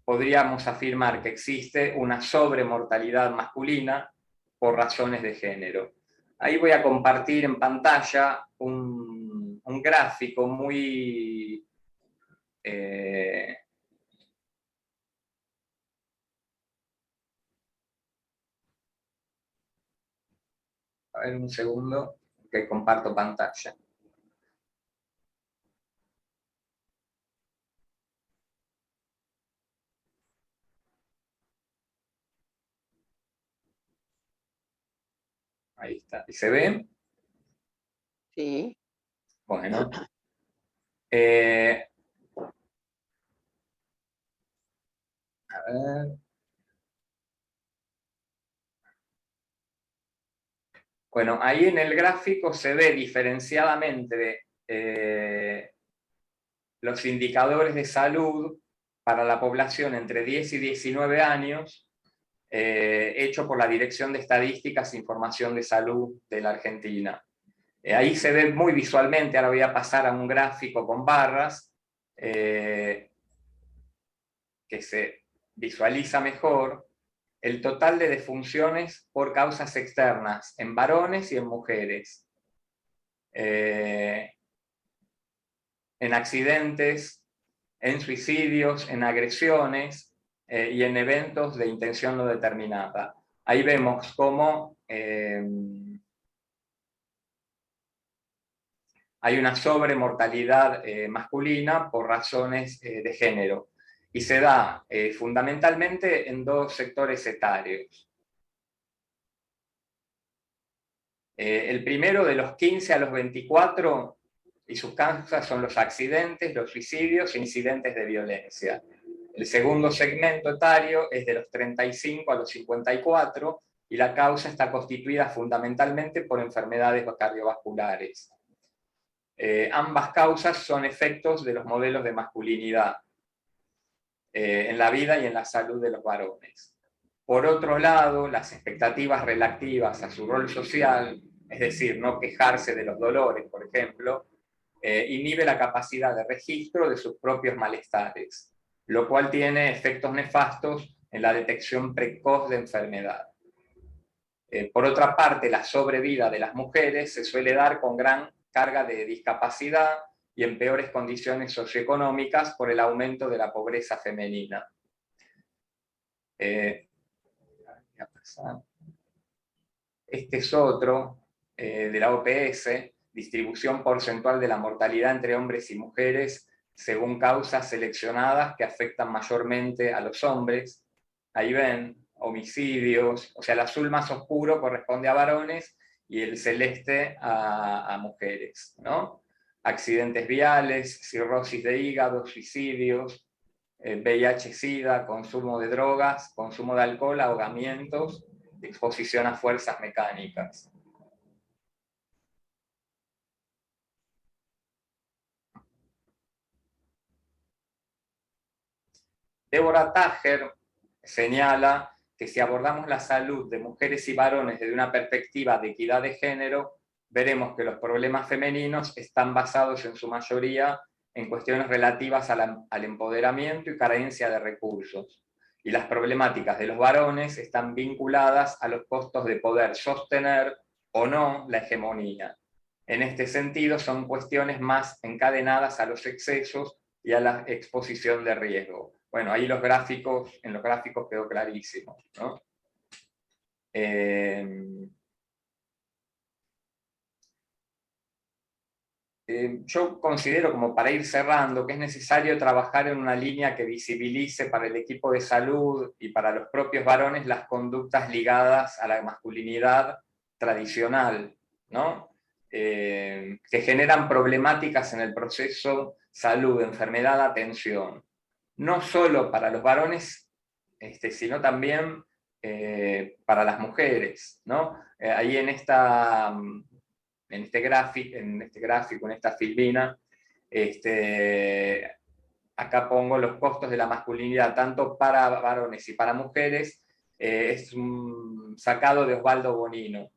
Podríamos afirmar que existe una sobremortalidad masculina por razones de género. Ahí voy a compartir en pantalla un gráfico muy a ver un segundo, que comparto pantalla. Ahí está. ¿Y se ve? Sí. Bueno. A ver. Bueno, ahí en el gráfico se ve diferenciadamente los indicadores de salud para la población entre 10 y 19 años, hecho por la Dirección de Estadísticas e Información de Salud de la Argentina. Ahí se ve muy visualmente, ahora voy a pasar a un gráfico con barras, que se visualiza mejor el total de defunciones por causas externas en varones y en mujeres. En accidentes, en suicidios, en agresiones y en eventos de intención no determinada. Ahí vemos cómo hay una sobremortalidad masculina por razones de género. Y se da fundamentalmente en dos sectores etarios. El primero, de los 15 a los 24, y sus causas son los accidentes, los suicidios e incidentes de violencia. El segundo segmento etario es de los 35 a los 54, y la causa está constituida fundamentalmente por enfermedades cardiovasculares. Ambas causas son efectos de los modelos de masculinidad en la vida y en la salud de los varones. Por otro lado, las expectativas relativas a su rol social, es decir, no quejarse de los dolores, por ejemplo, inhibe la capacidad de registro de sus propios malestares, lo cual tiene efectos nefastos en la detección precoz de enfermedad. Por otra parte, la sobrevida de las mujeres se suele dar con gran carga de discapacidad y en peores condiciones socioeconómicas por el aumento de la pobreza femenina. Este es otro de la OPS, distribución porcentual de la mortalidad entre hombres y mujeres según causas seleccionadas que afectan mayormente a los hombres. Ahí ven, homicidios, o sea, el azul más oscuro corresponde a varones y el celeste a mujeres, ¿no? Accidentes viales, cirrosis de hígado, suicidios, VIH-Sida, consumo de drogas, consumo de alcohol, ahogamientos, exposición a fuerzas mecánicas. Deborah Tager señala que si abordamos la salud de mujeres y varones desde una perspectiva de equidad de género, veremos que los problemas femeninos están basados en su mayoría en cuestiones relativas al empoderamiento y carencia de recursos, y las problemáticas de los varones están vinculadas a los costos de poder sostener o no la hegemonía. En este sentido, son cuestiones más encadenadas a los excesos y a la exposición de riesgo. Bueno, ahí en los gráficos quedó clarísimo, ¿no? Yo considero, como para ir cerrando, que es necesario trabajar en una línea que visibilice para el equipo de salud y para los propios varones las conductas ligadas a la masculinidad tradicional, ¿no? Que generan problemáticas en el proceso salud, enfermedad, atención. No solo para los varones, sino también para las mujeres, ¿no? Ahí en este gráfico, en esta filmina, acá pongo los costos de la masculinidad, tanto para varones y para mujeres, es sacado de Osvaldo Bonino.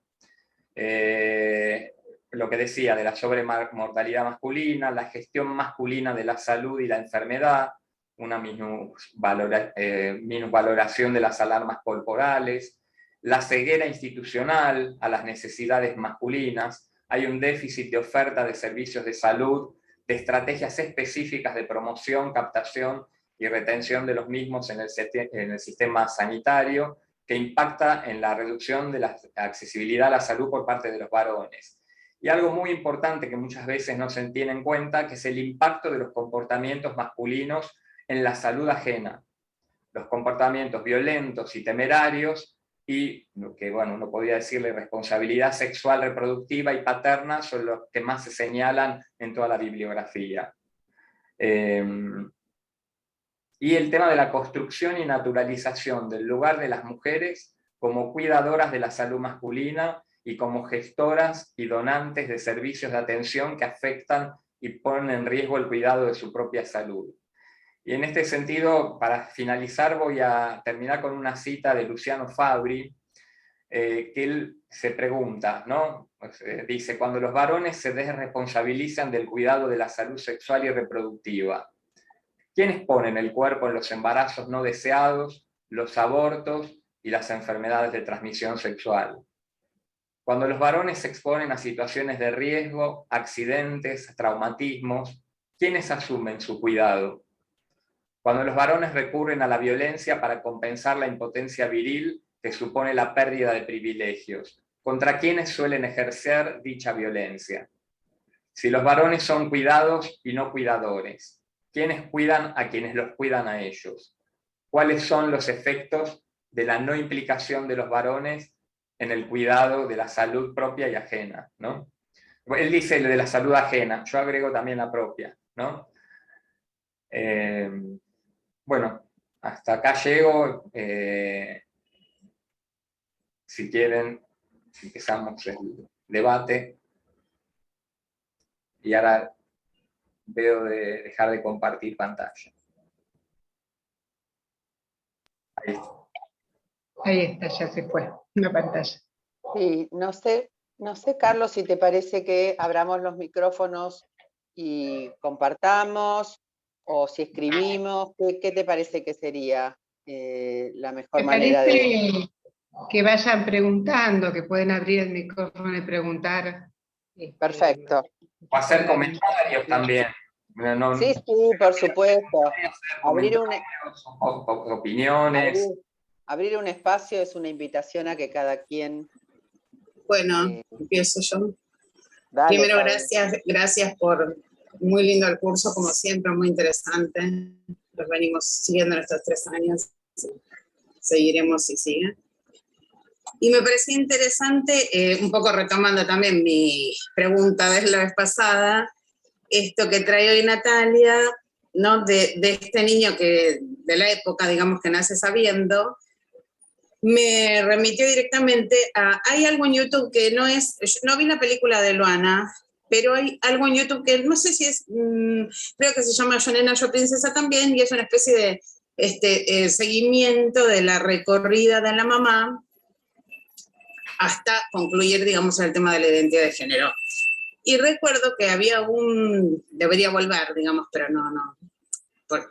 Lo que decía de la sobremortalidad masculina, la gestión masculina de la salud y la enfermedad, una minusvaloración de las alarmas corporales, la ceguera institucional a las necesidades masculinas, hay un déficit de oferta de servicios de salud, de estrategias específicas de promoción, captación y retención de los mismos en el sistema sanitario, que impacta en la reducción de la accesibilidad a la salud por parte de los varones. Y algo muy importante que muchas veces no se tiene en cuenta, que es el impacto de los comportamientos masculinos en la salud ajena. Los comportamientos violentos y temerarios, y lo que, bueno, uno podría decirle responsabilidad sexual, reproductiva y paterna, son los que más se señalan en toda la bibliografía. Y el tema de la construcción y naturalización del lugar de las mujeres como cuidadoras de la salud masculina y como gestoras y donantes de servicios de atención que afectan y ponen en riesgo el cuidado de su propia salud. Y en este sentido, para finalizar, voy a terminar con una cita de Luciano Fabri, que él se pregunta, ¿no? Dice, cuando los varones se desresponsabilizan del cuidado de la salud sexual y reproductiva, ¿quiénes ponen el cuerpo en los embarazos no deseados, los abortos y las enfermedades de transmisión sexual? Cuando los varones se exponen a situaciones de riesgo, accidentes, traumatismos, ¿quiénes asumen su cuidado? Cuando los varones recurren a la violencia para compensar la impotencia viril que supone la pérdida de privilegios, ¿contra quiénes suelen ejercer dicha violencia? Si los varones son cuidados y no cuidadores, ¿quiénes cuidan a quienes los cuidan a ellos? ¿Cuáles son los efectos de la no implicación de los varones en el cuidado de la salud propia y ajena, ¿no? Él dice de la salud ajena, yo agrego también la propia, ¿no? Bueno, hasta acá llego. Si quieren, empezamos el debate. Y ahora veo de dejar de compartir pantalla. Ahí está. Ahí está, ya se fue la pantalla. Sí, no sé, Carlos, si te parece que abramos los micrófonos y compartamos, o si escribimos, ¿qué te parece que sería la mejor manera de...? Me parece que vayan preguntando, que pueden abrir el micrófono y preguntar. Perfecto. O hacer comentarios también. Sí, por supuesto. Abrir opiniones. Abrir un espacio es una invitación a que cada quien... Bueno, empiezo yo. Dale, Primero, gracias por muy lindo el curso, como siempre, muy interesante. Los venimos siguiendo en estos 3 años. Seguiremos si siguen. Y me parecía interesante, un poco retomando también mi pregunta de la vez pasada, esto que trae hoy Natalia, ¿no? De este niño que de la época, digamos, que nace sabiendo, me remitió directamente a... Hay algo en YouTube que no es... No vi la película de Luana, pero hay algo en YouTube que no sé si es... creo que se llama Yo Nena, Yo Princesa también, y es una especie de seguimiento de la recorrida de la mamá hasta concluir, digamos, el tema de la identidad de género. Y recuerdo que había debería volver, digamos, pero no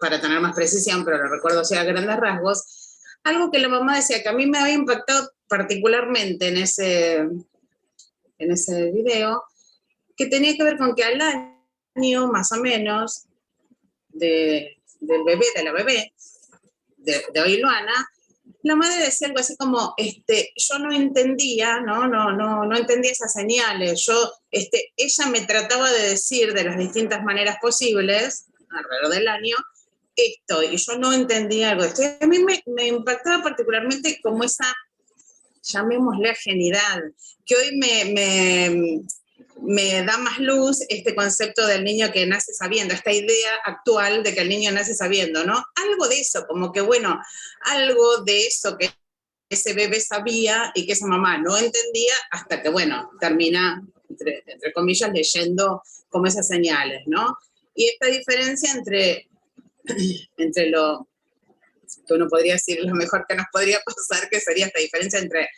para tener más precisión, pero lo recuerdo así a grandes rasgos, algo que la mamá decía que a mí me había impactado particularmente en ese video, que tenía que ver con que al año, más o menos, de la bebé, de hoy Luana, la madre decía algo así como, yo no entendía, no entendía esas señales, ella me trataba de decir de las distintas maneras posibles, alrededor del año, esto, y yo no entendía algo de esto. A mí me impactaba particularmente como esa, llamémosle ajenidad, que hoy me da más luz este concepto del niño que nace sabiendo, esta idea actual de que el niño nace sabiendo, ¿no? Algo de eso, como que bueno, algo de eso que ese bebé sabía y que esa mamá no entendía hasta que, bueno, termina, entre comillas, leyendo como esas señales, ¿no? Y esta diferencia entre entre lo que uno podría decir lo mejor que nos podría pasar, que sería esta diferencia entre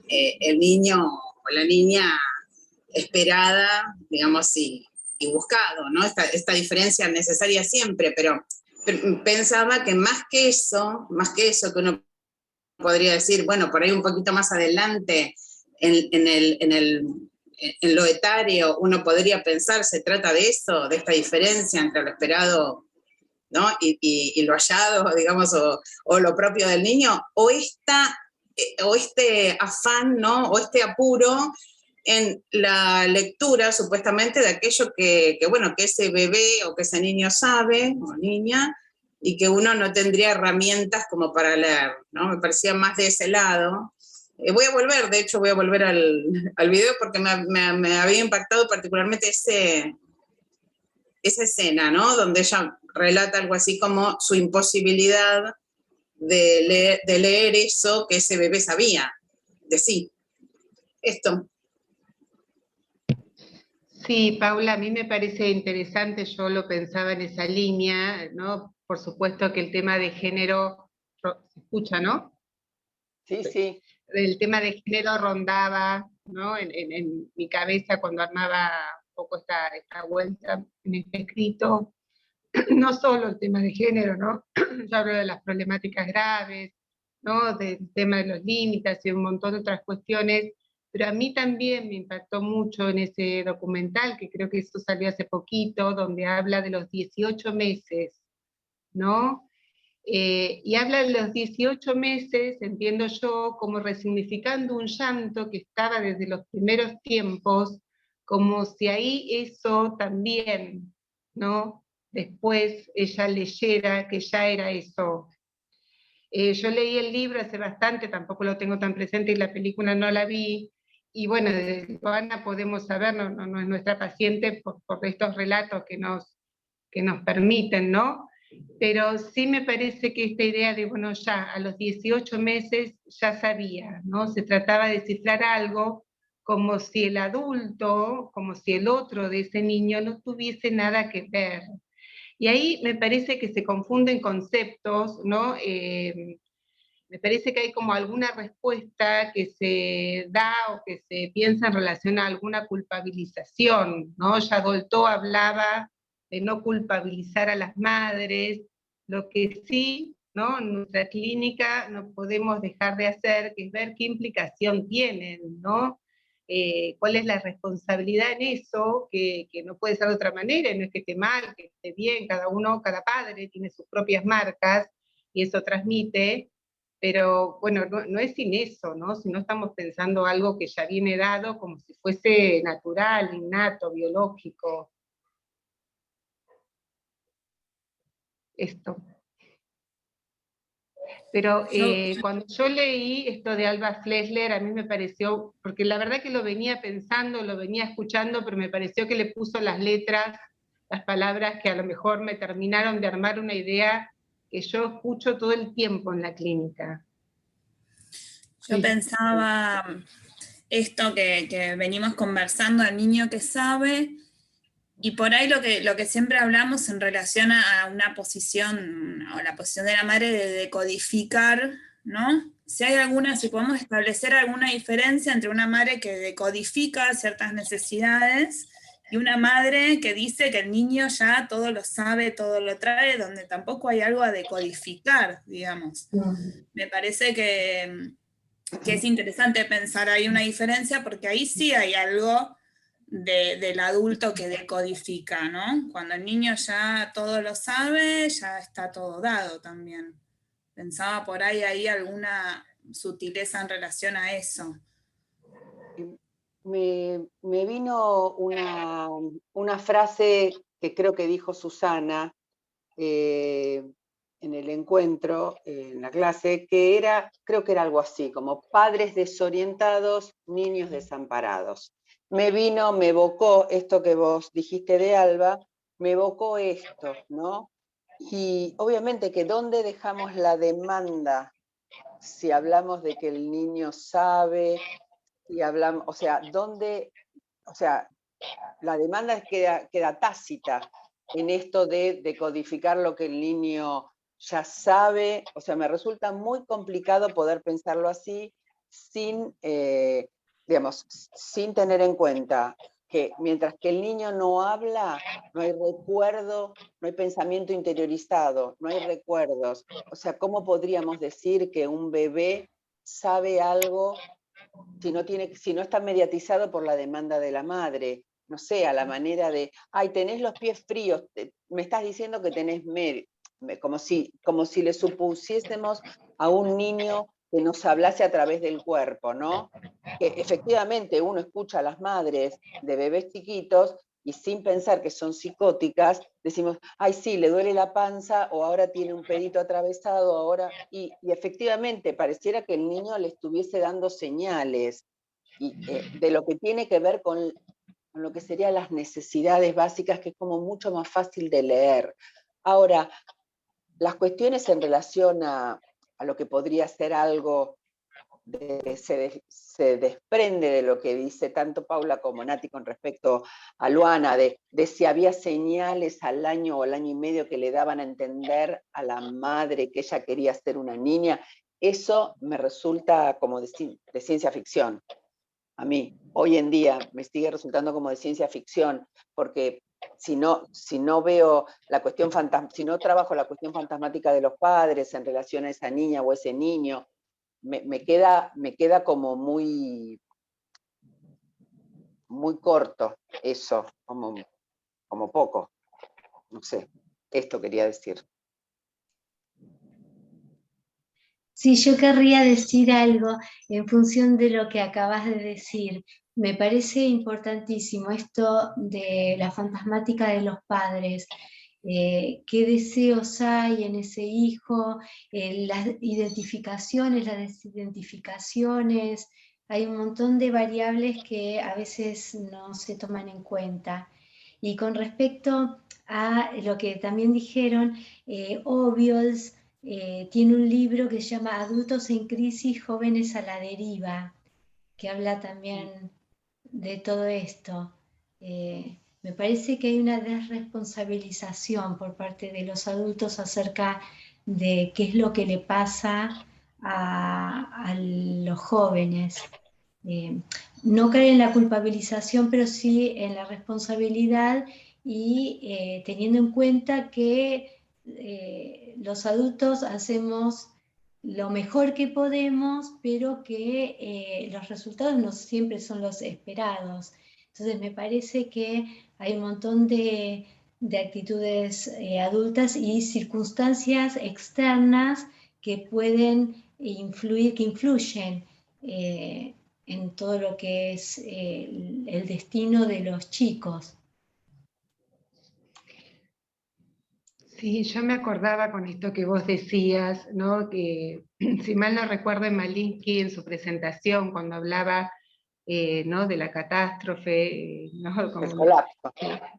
el niño o la niña esperada, digamos, y buscado, ¿no? Esta diferencia necesaria siempre, pero pensaba que más que eso que uno podría decir, bueno, por ahí un poquito más adelante, en lo etario, uno podría pensar, se trata de eso, de esta diferencia entre lo esperado, ¿no? y lo hallado, digamos, o lo propio del niño, o este afán, ¿no? O este apuro en la lectura, supuestamente, de aquello que ese bebé o que ese niño sabe, o niña, y que uno no tendría herramientas como para leer, ¿no? Me parecía más de ese lado. Voy a volver al video porque me había impactado particularmente esa escena, ¿no? Donde ella relata algo así como su imposibilidad de leer eso que ese bebé sabía de sí. Esto. Sí, Paula, a mí me parece interesante, yo lo pensaba en esa línea, ¿no? Por supuesto que el tema de género, se escucha, ¿no? Sí, sí. El tema de género rondaba, ¿no? En mi cabeza cuando armaba un poco esta vuelta en este escrito. No solo el tema de género, ¿no? Yo hablo de las problemáticas graves, ¿no? Del tema de los límites y un montón de otras cuestiones, pero a mí también me impactó mucho en ese documental, que creo que eso salió hace poquito, donde habla de los 18 meses, ¿no? Y habla de los 18 meses, entiendo yo, como resignificando un llanto que estaba desde los primeros tiempos, como si ahí eso también, ¿no? Después ella leyera que ya era eso. Yo leí el libro hace bastante, tampoco lo tengo tan presente y la película no la vi, y bueno, desde Joana podemos saber, no es nuestra paciente por estos relatos que nos permiten, ¿no? Pero sí me parece que esta idea de, bueno, ya a los 18 meses ya sabía, ¿no? Se trataba de descifrar algo como si el adulto, como si el otro de ese niño no tuviese nada que ver. Y ahí me parece que se confunden conceptos, ¿no? Me parece que hay como alguna respuesta que se da o que se piensa en relación a alguna culpabilización, ¿no? Ya Dolto hablaba de no culpabilizar a las madres, lo que sí, ¿no? En nuestra clínica no podemos dejar de hacer, que es ver qué implicación tienen, ¿no? Cuál es la responsabilidad en eso, que no puede ser de otra manera, no es que esté mal, que esté bien, cada padre tiene sus propias marcas, y eso transmite, pero bueno, no es sin eso, ¿no? Si no estamos pensando algo que ya viene dado como si fuese natural, innato, biológico. Esto. Pero cuando yo leí esto de Alba Flesler, a mí me pareció, porque la verdad que lo venía pensando, lo venía escuchando, pero me pareció que le puso las letras, las palabras que a lo mejor me terminaron de armar una idea que yo escucho todo el tiempo en la clínica. Yo pensaba esto que venimos conversando, el niño que sabe, y por ahí lo que siempre hablamos en relación a una posición, o la posición de la madre de decodificar, ¿no? Si podemos establecer alguna diferencia entre una madre que decodifica ciertas necesidades y una madre que dice que el niño ya todo lo sabe, todo lo trae, donde tampoco hay algo a decodificar, digamos. Me parece que es interesante pensar ahí una diferencia, porque ahí sí hay algo del adulto que decodifica, ¿no? Cuando el niño ya todo lo sabe, ya está todo dado también. Pensaba por ahí alguna sutileza en relación a eso. Me vino una frase que creo que dijo Susana en el encuentro, en la clase, creo que era algo así, como padres desorientados, niños desamparados. Me evocó esto que vos dijiste de Alba, me evocó esto, ¿no? Y obviamente que ¿dónde dejamos la demanda si hablamos de que el niño sabe, y hablamos, o sea, la demanda queda tácita, en esto de decodificar lo que el niño ya sabe. O sea, me resulta muy complicado poder pensarlo así sin, digamos, sin tener en cuenta que mientras que el niño no habla, no hay recuerdo, no hay pensamiento interiorizado, no hay recuerdos. O sea, ¿cómo podríamos decir que un bebé sabe algo si no está mediatizado por la demanda de la madre? No sé, a la manera de, ay, tenés los pies fríos, me estás diciendo que tenés como si le supusiésemos a un niño que nos hablase a través del cuerpo, ¿no? Que efectivamente uno escucha a las madres de bebés chiquitos y sin pensar que son psicóticas, decimos, ay, sí, le duele la panza, o ahora tiene un pedito atravesado, ahora, y efectivamente pareciera que el niño le estuviese dando señales de lo que tiene que ver con lo que serían las necesidades básicas, que es como mucho más fácil de leer. Ahora, las cuestiones en relación a lo que podría ser algo se desprende de lo que dice tanto Paula como Nati con respecto a Luana, de si había señales al año o al año y medio que le daban a entender a la madre que ella quería ser una niña. Eso me resulta como de ciencia ficción. A mí, hoy en día, me sigue resultando como de ciencia ficción, porque si no veo la cuestión si no trabajo la cuestión fantasmática de los padres en relación a esa niña o ese niño, me queda como muy corto eso, como poco. No sé, esto quería decir. Sí, yo querría decir algo en función de lo que acabas de decir. Me parece importantísimo esto de la fantasmática de los padres. ¿Qué deseos hay en ese hijo? Las identificaciones, las desidentificaciones. Hay un montón de variables que a veces no se toman en cuenta. Y con respecto a lo que también dijeron, Obiols tiene un libro que se llama Adultos en crisis, jóvenes a la deriva, que habla también de todo esto. Me parece que hay una desresponsabilización por parte de los adultos acerca de qué es lo que le pasa a los jóvenes. No caer en la culpabilización, pero sí en la responsabilidad y teniendo en cuenta que los adultos hacemos lo mejor que podemos, pero que los resultados no siempre son los esperados. Entonces me parece que hay un montón de actitudes adultas y circunstancias externas que pueden influir, que influyen en todo lo que es el destino de los chicos. Sí, yo me acordaba con esto que vos decías, ¿no? Que si mal no recuerdo en Malinsky en su presentación, cuando hablaba ¿no? de la catástrofe, ¿no? Como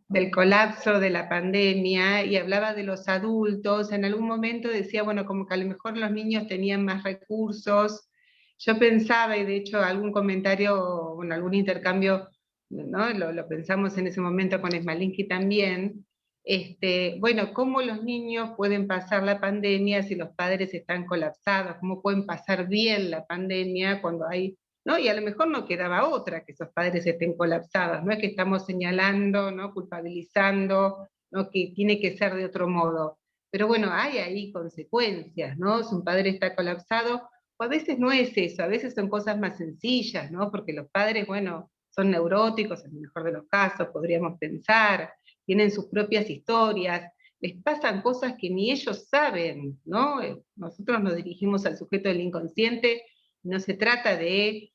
del colapso de la pandemia, y hablaba de los adultos, en algún momento decía, bueno, como que a lo mejor los niños tenían más recursos. Yo pensaba, y de hecho algún comentario, bueno, algún intercambio, ¿no? Lo pensamos en ese momento con Smalinski también, bueno, ¿cómo los niños pueden pasar la pandemia si los padres están colapsados? ¿Cómo pueden pasar bien la pandemia cuando hay, ¿no? Y a lo mejor no quedaba otra que esos padres estén colapsados, no es que estamos señalando, ¿no? Culpabilizando, ¿no? Que tiene que ser de otro modo. Pero bueno, hay ahí consecuencias, ¿no? Si un padre está colapsado, o a veces no es eso, a veces son cosas más sencillas, ¿no? Porque los padres, bueno, son neuróticos, en el mejor de los casos, podríamos pensar, tienen sus propias historias, les pasan cosas que ni ellos saben, ¿no? Nosotros nos dirigimos al sujeto del inconsciente, no se trata de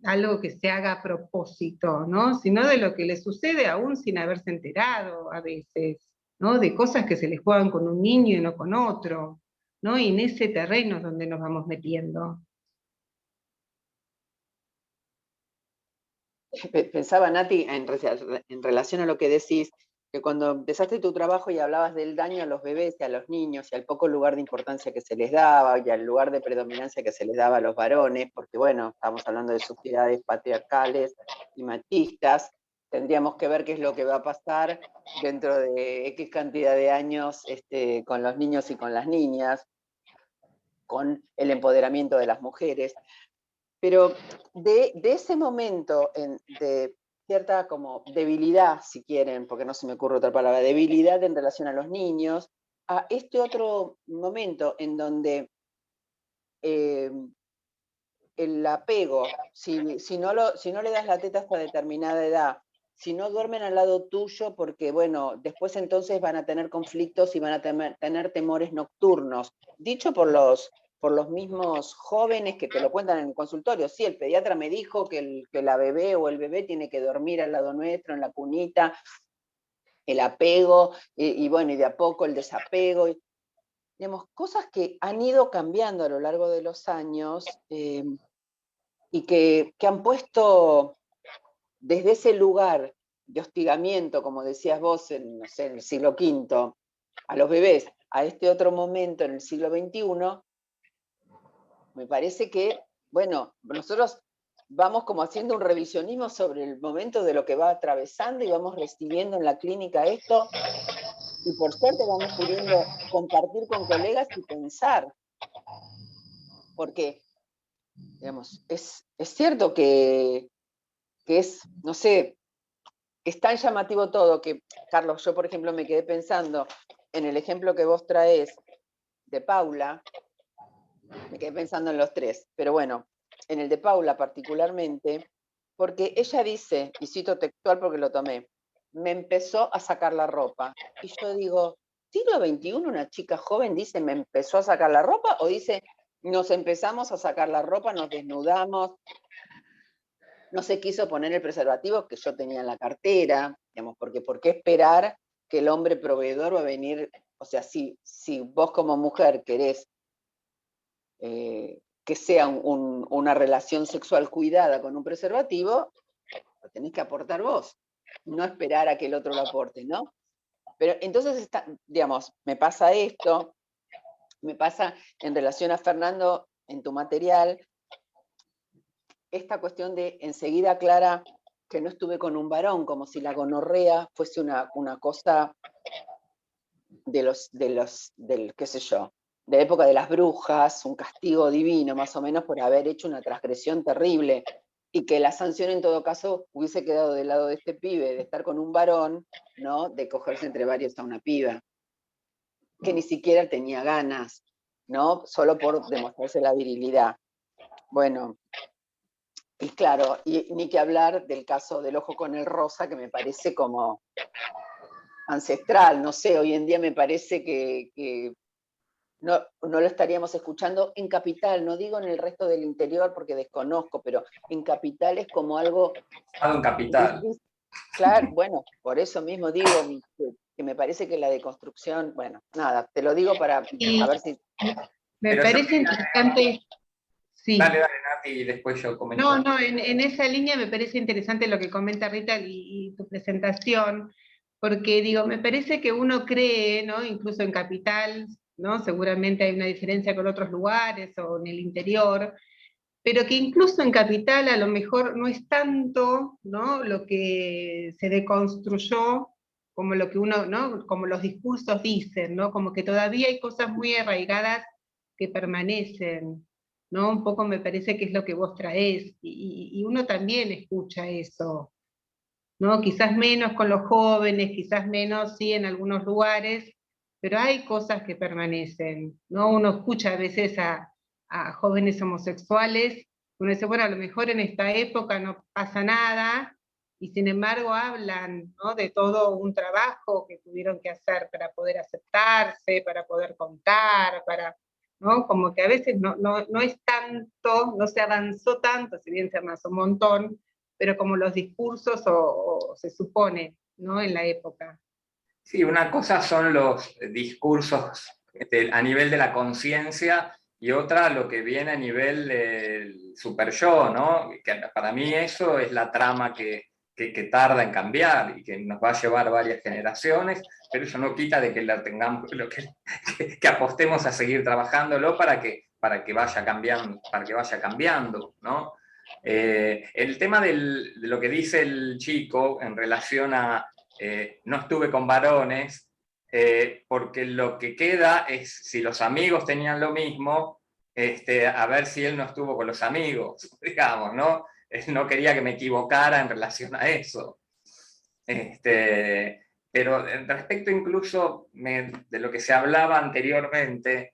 algo que se haga a propósito, ¿no? Sino de lo que les sucede aún sin haberse enterado a veces, ¿no? De cosas que se les juegan con un niño y no con otro, ¿no? Y en ese terreno es donde nos vamos metiendo. Pensaba, Nati, en relación a lo que decís, que cuando empezaste tu trabajo y hablabas del daño a los bebés y a los niños y al poco lugar de importancia que se les daba y al lugar de predominancia que se les daba a los varones, porque bueno, estamos hablando de sociedades patriarcales y machistas, tendríamos que ver qué es lo que va a pasar dentro de X cantidad de años con los niños y con las niñas, con el empoderamiento de las mujeres. Pero de ese momento de cierta como debilidad, si quieren, porque no se me ocurre otra palabra, debilidad en relación a los niños, a este otro momento en donde el apego, si no le das la teta hasta determinada edad, si no duermen al lado tuyo, porque bueno, después entonces van a tener conflictos y van a tener temores nocturnos. Dicho por los mismos jóvenes que te lo cuentan en el consultorio. Sí, el pediatra me dijo que la bebé o el bebé tiene que dormir al lado nuestro, en la cunita, el apego, y bueno, y de a poco el desapego. Digamos, cosas que han ido cambiando a lo largo de los años, y que han puesto desde ese lugar de hostigamiento, como decías vos, no sé, en el siglo V, a los bebés, a este otro momento en el siglo XXI, me parece que, bueno, nosotros vamos como haciendo un revisionismo sobre el momento de lo que va atravesando y vamos recibiendo en la clínica esto, y por suerte vamos pudiendo compartir con colegas y pensar, porque, digamos, es cierto que es, no sé, es tan llamativo todo que, Carlos, yo por ejemplo me quedé pensando en el ejemplo que vos traes de Paula, me quedé pensando en los tres, pero bueno, en el de Paula particularmente, porque ella dice, y cito textual porque lo tomé, me empezó a sacar la ropa. Y yo digo, ¿siglo XXI una chica joven dice me empezó a sacar la ropa? ¿O dice nos empezamos a sacar la ropa, nos desnudamos? No se quiso poner el preservativo que yo tenía en la cartera, digamos, porque ¿por qué esperar que el hombre proveedor va a venir? O sea, si vos como mujer querés que sea una relación sexual cuidada con un preservativo, lo tenés que aportar vos, no esperar a que el otro lo aporte, ¿no? Pero entonces, digamos, me pasa esto, me pasa en relación a Fernando, en tu material, esta cuestión de enseguida aclara que no estuve con un varón, como si la gonorrea fuese una cosa del qué sé yo, de la época de las brujas, un castigo divino más o menos por haber hecho una transgresión terrible, y que la sanción en todo caso hubiese quedado del lado de este pibe, de estar con un varón, ¿no? De cogerse entre varios a una piba, que ni siquiera tenía ganas, ¿no? Solo por demostrarse la virilidad. Bueno, y claro, y ni que hablar del caso del ojo con el rosa, que me parece como ancestral, no sé, hoy en día me parece que no lo estaríamos escuchando en Capital, no digo en el resto del interior porque desconozco, pero en Capital es como algo... En Capital. Claro, bueno, por eso mismo digo que me parece que la deconstrucción, bueno, nada, te lo digo para a ver si... Me parece interesante... Sí. Dale, Nati, y después yo comento. No, en esa línea me parece interesante lo que comenta Rita y tu presentación, porque digo, me parece que uno cree, ¿no? Incluso en Capital, ¿no? Seguramente hay una diferencia con otros lugares o en el interior, pero que incluso en Capital a lo mejor no es tanto, ¿no? Lo que se deconstruyó como lo que uno, ¿no? Como los discursos dicen, ¿no? Como que todavía hay cosas muy arraigadas que permanecen, ¿no? Un poco me parece que es lo que vos traés, y uno también escucha eso, ¿no? Quizás menos con los jóvenes, quizás menos, sí, en algunos lugares, pero hay cosas que permanecen, ¿no? Uno escucha a veces a jóvenes homosexuales, uno dice, bueno, a lo mejor en esta época no pasa nada, y sin embargo hablan, ¿no? De todo un trabajo que tuvieron que hacer para poder aceptarse, para poder contar, ¿no? Como que a veces no es tanto, no se avanzó tanto, si bien se avanzó un montón, pero como los discursos o se supone, ¿no? En la época. Sí, una cosa son los discursos a nivel de la conciencia y otra lo que viene a nivel del super yo, ¿no? Que para mí eso es la trama que tarda en cambiar y que nos va a llevar varias generaciones, pero eso no quita de que la tengamos, que apostemos a seguir trabajándolo para que vaya cambiando, ¿no? El tema de lo que dice el chico en relación a no estuve con varones, porque lo que queda es, si los amigos tenían lo mismo, a ver si él no estuvo con los amigos, digamos, ¿no? Él no quería que me equivocara en relación a eso. Pero respecto incluso de lo que se hablaba anteriormente,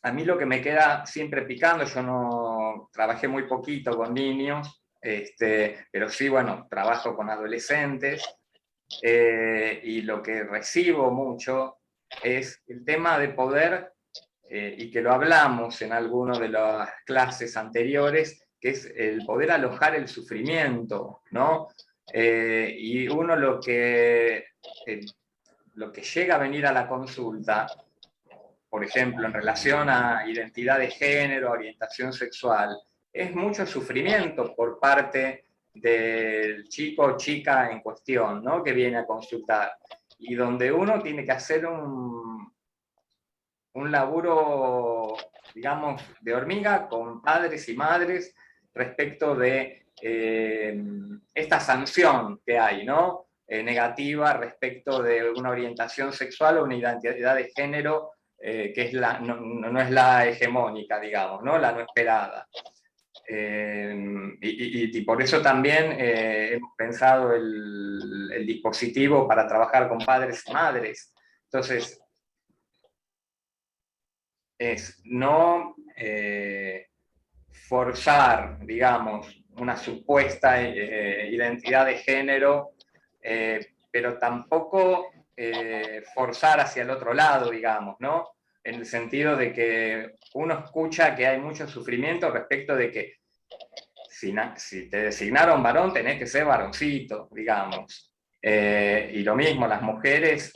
a mí lo que me queda siempre picando, yo no trabajé muy poquito con niños, pero sí, bueno, trabajo con adolescentes, y lo que recibo mucho es el tema de poder, y que lo hablamos en alguna de las clases anteriores, que es el poder alojar el sufrimiento, ¿no? Y uno lo que llega a venir a la consulta, por ejemplo, en relación a identidad de género, orientación sexual, es mucho sufrimiento por parte del chico o chica en cuestión, ¿no? Que viene a consultar, y donde uno tiene que hacer un laburo, digamos, de hormiga con padres y madres respecto de esta sanción que hay, ¿no? Negativa respecto de una orientación sexual o una identidad de género que es no es la hegemónica, digamos, ¿no? La no esperada. Y por eso también hemos pensado el dispositivo para trabajar con padres y madres. Entonces, es no forzar, digamos, una supuesta identidad de género, pero tampoco forzar hacia el otro lado, digamos, ¿no? En el sentido de que uno escucha que hay mucho sufrimiento respecto de que si te designaron varón, tenés que ser varoncito, digamos. Y lo mismo, las mujeres,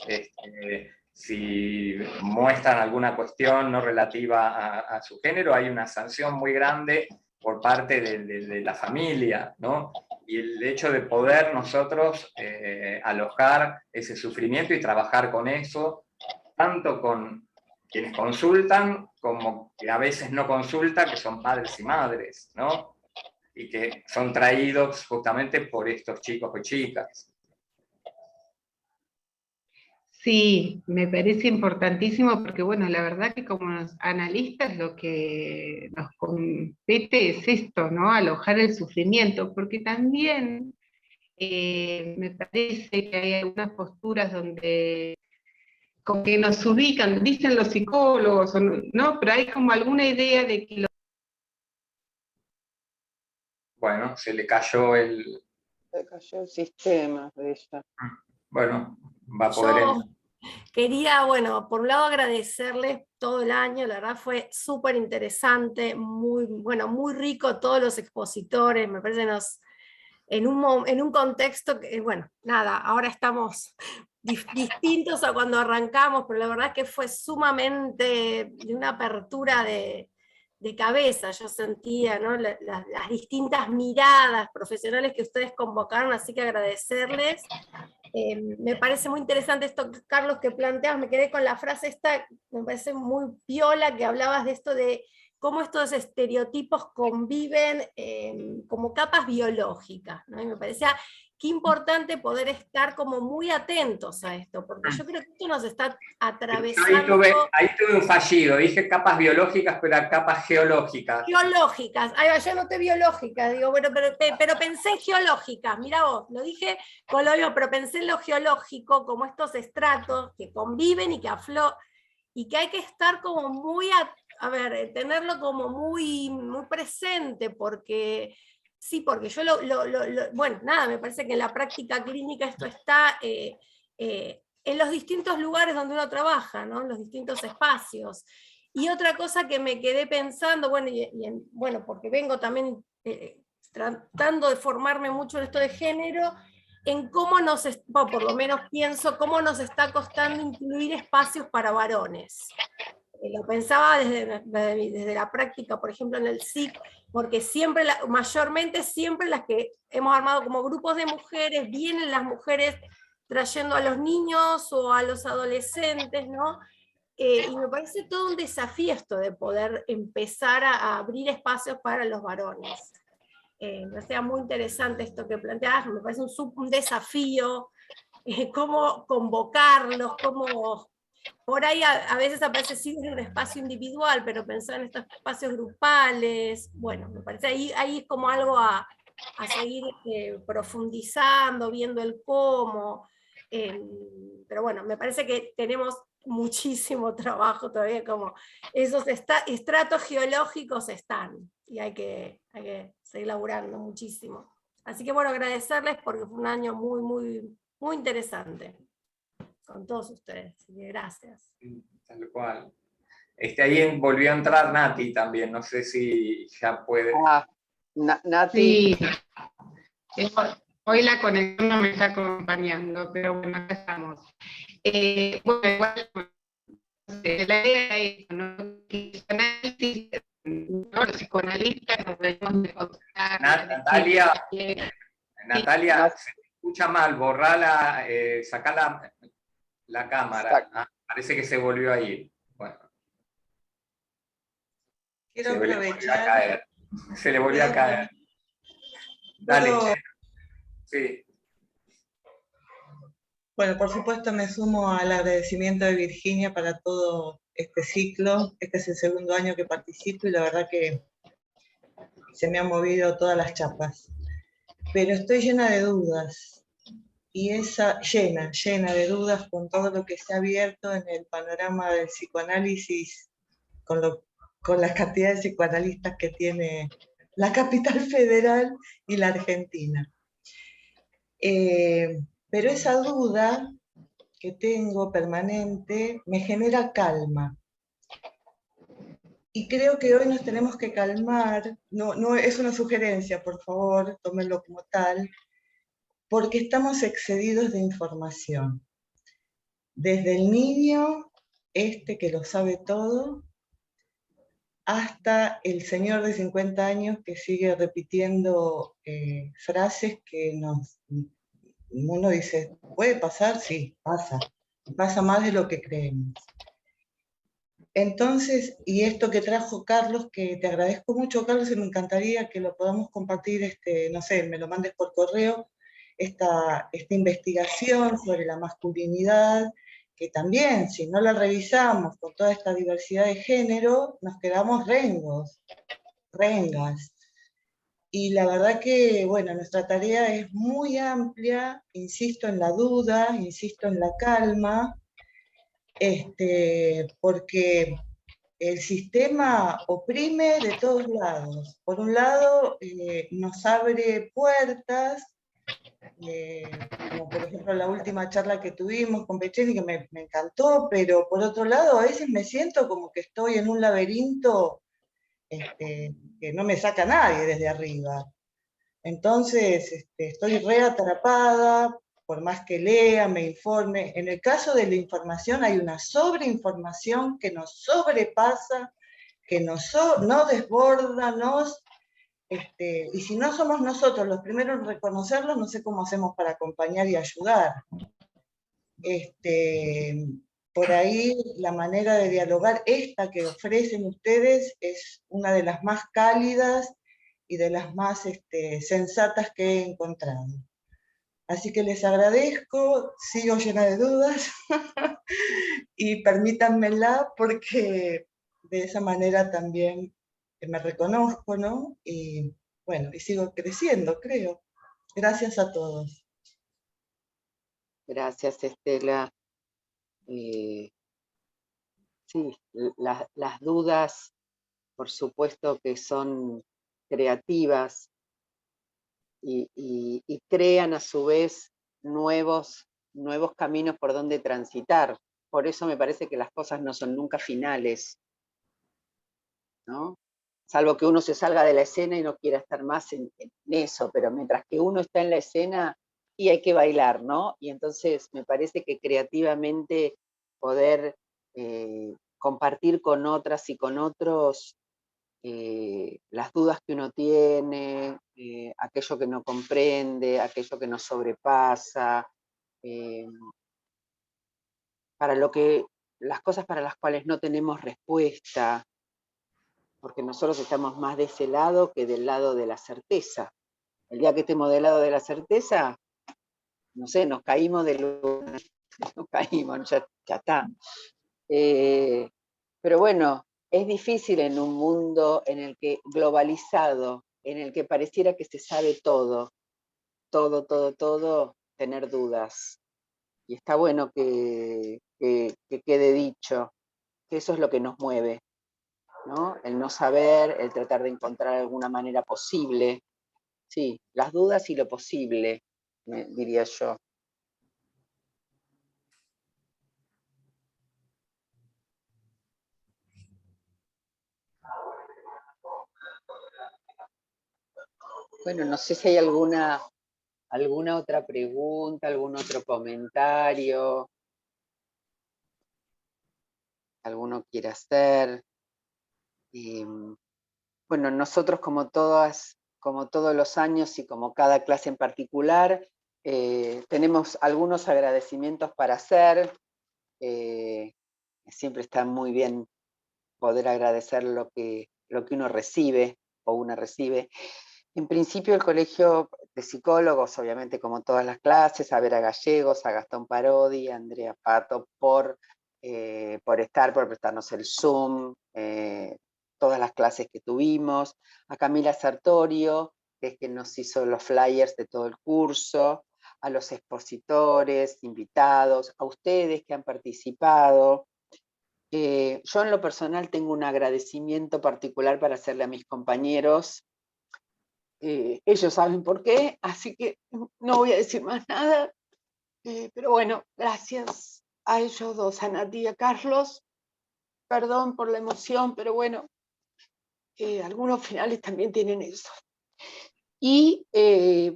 si muestran alguna cuestión no relativa a su género, hay una sanción muy grande por parte de la familia, ¿no? Y el hecho de poder nosotros alojar ese sufrimiento y trabajar con eso, tanto con quienes consultan como que a veces no consultan, que son padres y madres, ¿no? Y que son traídos justamente por estos chicos o chicas. Sí, me parece importantísimo porque, bueno, la verdad que como analistas lo que nos compete es esto, ¿no? Alojar el sufrimiento, porque también me parece que hay algunas posturas donde como que nos ubican, dicen los psicólogos, ¿no? Pero hay como alguna idea de que Bueno, se le cayó el... Se cayó el sistema de ella. Bueno, va a poder... Yo quería, bueno, por un lado agradecerles todo el año, la verdad fue súper interesante, muy, bueno, muy rico todos los expositores, me parece en un contexto que, bueno, nada, ahora estamos distintos a cuando arrancamos, pero la verdad que fue sumamente de una apertura de cabeza, yo sentía, ¿no? las distintas miradas profesionales que ustedes convocaron, así que agradecerles. Me parece muy interesante esto, Carlos, que planteas, me quedé con la frase esta, me parece muy piola, que hablabas de esto de cómo estos estereotipos conviven como capas biológicas, ¿no? Y me parecía qué importante poder estar como muy atentos a esto, porque yo creo que esto nos está atravesando... Ahí tuve un fallido, dije capas biológicas, pero eran capas geológicas. Geológicas, ahí va, yo noté biológicas, digo, bueno, pero pensé en geológicas, mirá vos, lo dije con lo mismo, pero pensé en lo geológico, como estos estratos que conviven y que afloran, y que hay que estar como muy, a ver, tenerlo como muy, muy presente, porque... Sí, porque yo bueno, nada, me parece que en la práctica clínica esto está en los distintos lugares donde uno trabaja, ¿no? En los distintos espacios. Y otra cosa que me quedé pensando, bueno, bueno, porque vengo también tratando de formarme mucho en esto de género, en cómo bueno, por lo menos pienso, cómo nos está costando incluir espacios para varones. Lo pensaba desde la práctica, por ejemplo, en el SIC, porque siempre, mayormente siempre las que hemos armado como grupos de mujeres, vienen las mujeres trayendo a los niños o a los adolescentes, ¿no? Y me parece todo un desafío esto de poder empezar a abrir espacios para los varones. Me parece muy interesante esto que planteas, me parece un desafío, cómo convocarlos, cómo... Por ahí a veces aparece sí en un espacio individual, pero pensar en estos espacios grupales, bueno, me parece ahí es como algo a seguir profundizando, viendo el cómo, pero bueno, me parece que tenemos muchísimo trabajo todavía, como esos estratos geológicos están, y hay que seguir laburando muchísimo. Así que bueno, agradecerles porque fue un año muy, muy, muy interesante con todos ustedes, así que gracias. Tal cual. Ahí volvió a entrar Nati también, no sé si ya puede. Nati. Sí, hoy la conexión no me está acompañando, pero bueno, acá estamos. Bueno, igual, la idea es, ¿no? Los psicoanalistas nos debemos de encontrar. Natalia, se escucha mal, borrala, sacá la cámara. Parece que se volvió a ir. Bueno. Quiero aprovechar. Se le volvió a caer. Dale. Sí. Bueno, por supuesto me sumo al agradecimiento de Virginia para todo este ciclo. Este es el segundo año que participo y la verdad que se me han movido todas las chapas. Pero estoy llena de dudas. Y llena de dudas con todo lo que se ha abierto en el panorama del psicoanálisis, con la cantidad de psicoanalistas que tiene la capital federal y la Argentina. Pero esa duda que tengo permanente me genera calma. Y creo que hoy nos tenemos que calmar, no es una sugerencia, por favor, tómenlo como tal, porque estamos excedidos de información. Desde el niño, que lo sabe todo, hasta el señor de 50 años que sigue repitiendo frases que uno dice, ¿puede pasar? Sí, pasa más de lo que creemos. Entonces, y esto que trajo Carlos, que te agradezco mucho, Carlos, y me encantaría que lo podamos compartir, no sé, me lo mandes por correo, esta investigación sobre la masculinidad, que también, si no la revisamos con toda esta diversidad de género, nos quedamos rengas. Y la verdad que, bueno, nuestra tarea es muy amplia, insisto en la duda, insisto en la calma, porque el sistema oprime de todos lados. Por un lado, nos abre puertas, como por ejemplo la última charla que tuvimos con Pecheni, que me encantó, pero por otro lado, a veces me siento como que estoy en un laberinto que no me saca nadie desde arriba. Entonces, estoy re atrapada, por más que lea, me informe. En el caso de la información hay una sobreinformación que nos sobrepasa, que no desborda, y si no somos nosotros los primeros en reconocerlo, no sé cómo hacemos para acompañar y ayudar. Por ahí la manera de dialogar, esta que ofrecen ustedes, es una de las más cálidas y de las más sensatas que he encontrado. Así que les agradezco, sigo llena de dudas, y permítanmela porque de esa manera también me reconozco, ¿no? Y bueno, y sigo creciendo, creo. Gracias a todos. Gracias, Estela. Sí, las dudas, por supuesto que son creativas y crean a su vez nuevos caminos por donde transitar. Por eso me parece que las cosas no son nunca finales, ¿no? Salvo que uno se salga de la escena y no quiera estar más en eso, pero mientras que uno está en la escena, y hay que bailar, ¿no? Y entonces me parece que creativamente poder compartir con otras y con otros las dudas que uno tiene, aquello que no comprende, aquello que nos sobrepasa, para lo que las cosas para las cuales no tenemos respuesta, porque nosotros estamos más de ese lado que del lado de la certeza. El día que estemos del lado de la certeza, no sé, nos caímos nos caímos, ya está. Pero bueno, es difícil en un mundo en el que globalizado, en el que pareciera que se sabe todo, tener dudas. Y está bueno que quede dicho que eso es lo que nos mueve, ¿no? El no saber, el tratar de encontrar alguna manera posible. Sí, las dudas y lo posible, diría yo. Bueno, no sé si hay alguna otra pregunta, algún otro comentario, alguno quiera hacer. Bueno, nosotros como todos los años y como cada clase en particular, tenemos algunos agradecimientos para hacer. Siempre está muy bien poder agradecer lo que uno recibe o una recibe. En principio el Colegio de Psicólogos, obviamente como todas las clases, a Vera Gallegos, a Gastón Parodi, a Andrea Pato por prestarnos el Zoom, todas las clases que tuvimos, a Camila Sartorio, que es quien nos hizo los flyers de todo el curso, a los expositores, invitados, a ustedes que han participado. Yo en lo personal tengo un agradecimiento particular para hacerle a mis compañeros. Ellos saben por qué, así que no voy a decir más nada, pero bueno, gracias a ellos dos, a Nati y a Carlos. Perdón por la emoción, pero bueno, algunos finales también tienen eso. Y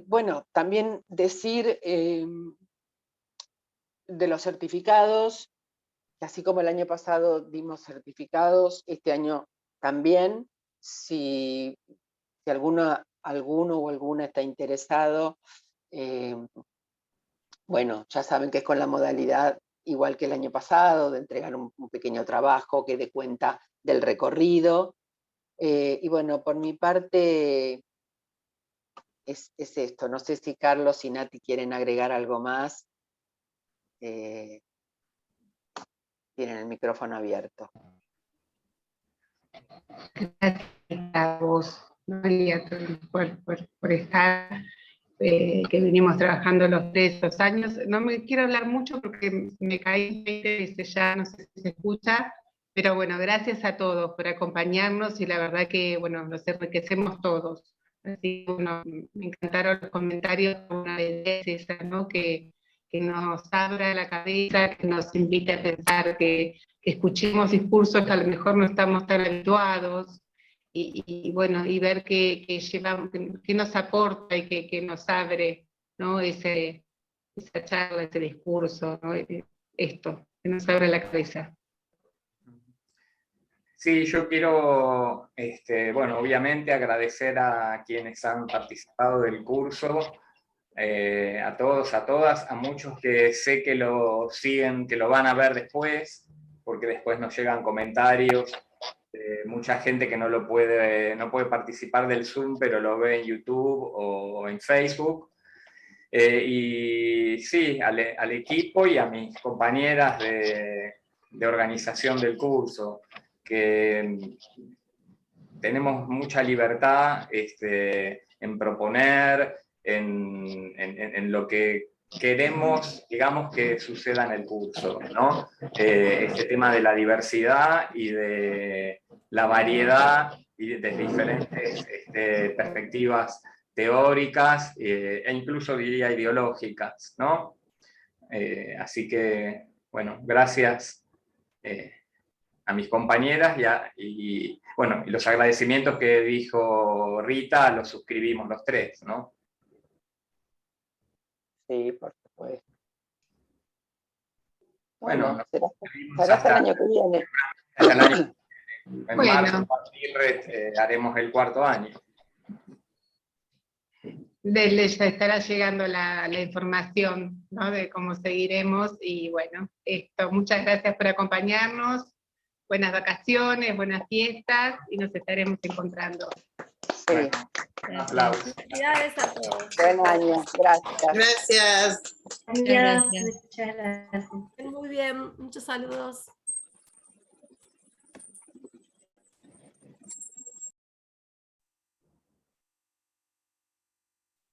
bueno, también decir de los certificados, que así como el año pasado dimos certificados, este año también, si alguno o alguna está interesado, bueno, ya saben que es con la modalidad igual que el año pasado, de entregar un pequeño trabajo que dé cuenta del recorrido. Y bueno, por mi parte es esto. No sé si Carlos y Nati quieren agregar algo más. Tienen el micrófono abierto. Gracias a vos, María, por estar, que venimos trabajando los 3 años. No me quiero hablar mucho porque me caí ya no sé si se escucha, pero bueno, gracias a todos por acompañarnos y la verdad que, bueno, nos enriquecemos todos. Así que, bueno, me encantaron los comentarios, una vez esa, ¿no? Que nos abra la cabeza, que nos invite a pensar, que escuchemos discursos que a lo mejor no estamos tan habituados, y bueno, y ver qué nos aporta y qué nos abre, ¿no? Esa charla, ese discurso, ¿no? Esto, que nos abre la cabeza. Sí, yo quiero, bueno, obviamente agradecer a quienes han participado del curso, a todos, a todas, a muchos que sé que lo siguen, que lo van a ver después, porque después nos llegan comentarios, mucha gente que no puede participar del Zoom, pero lo ve en YouTube o en Facebook. Y sí, al equipo y a mis compañeras de organización del curso, que tenemos mucha libertad en proponer, en lo que queremos, digamos, que suceda en el curso, ¿no? Este tema de la diversidad y de la variedad y de diferentes perspectivas teóricas e incluso diría ideológicas, ¿no? Así que, bueno, gracias a mis compañeras y bueno, y los agradecimientos que dijo Rita los suscribimos los tres, ¿no? Sí, por supuesto. Bueno, será hasta el año que viene. Hasta el año que viene. En bueno, marzo haremos el 4º año. Ya estará llegando la información, ¿no?, de cómo seguiremos, y bueno, muchas gracias por acompañarnos, buenas vacaciones, buenas fiestas, y nos estaremos encontrando. Sí. Un aplauso. Felicidades a todos. Buen año, gracias. Gracias. Adiós, gracias. muchas gracias. Muy bien, muchos saludos.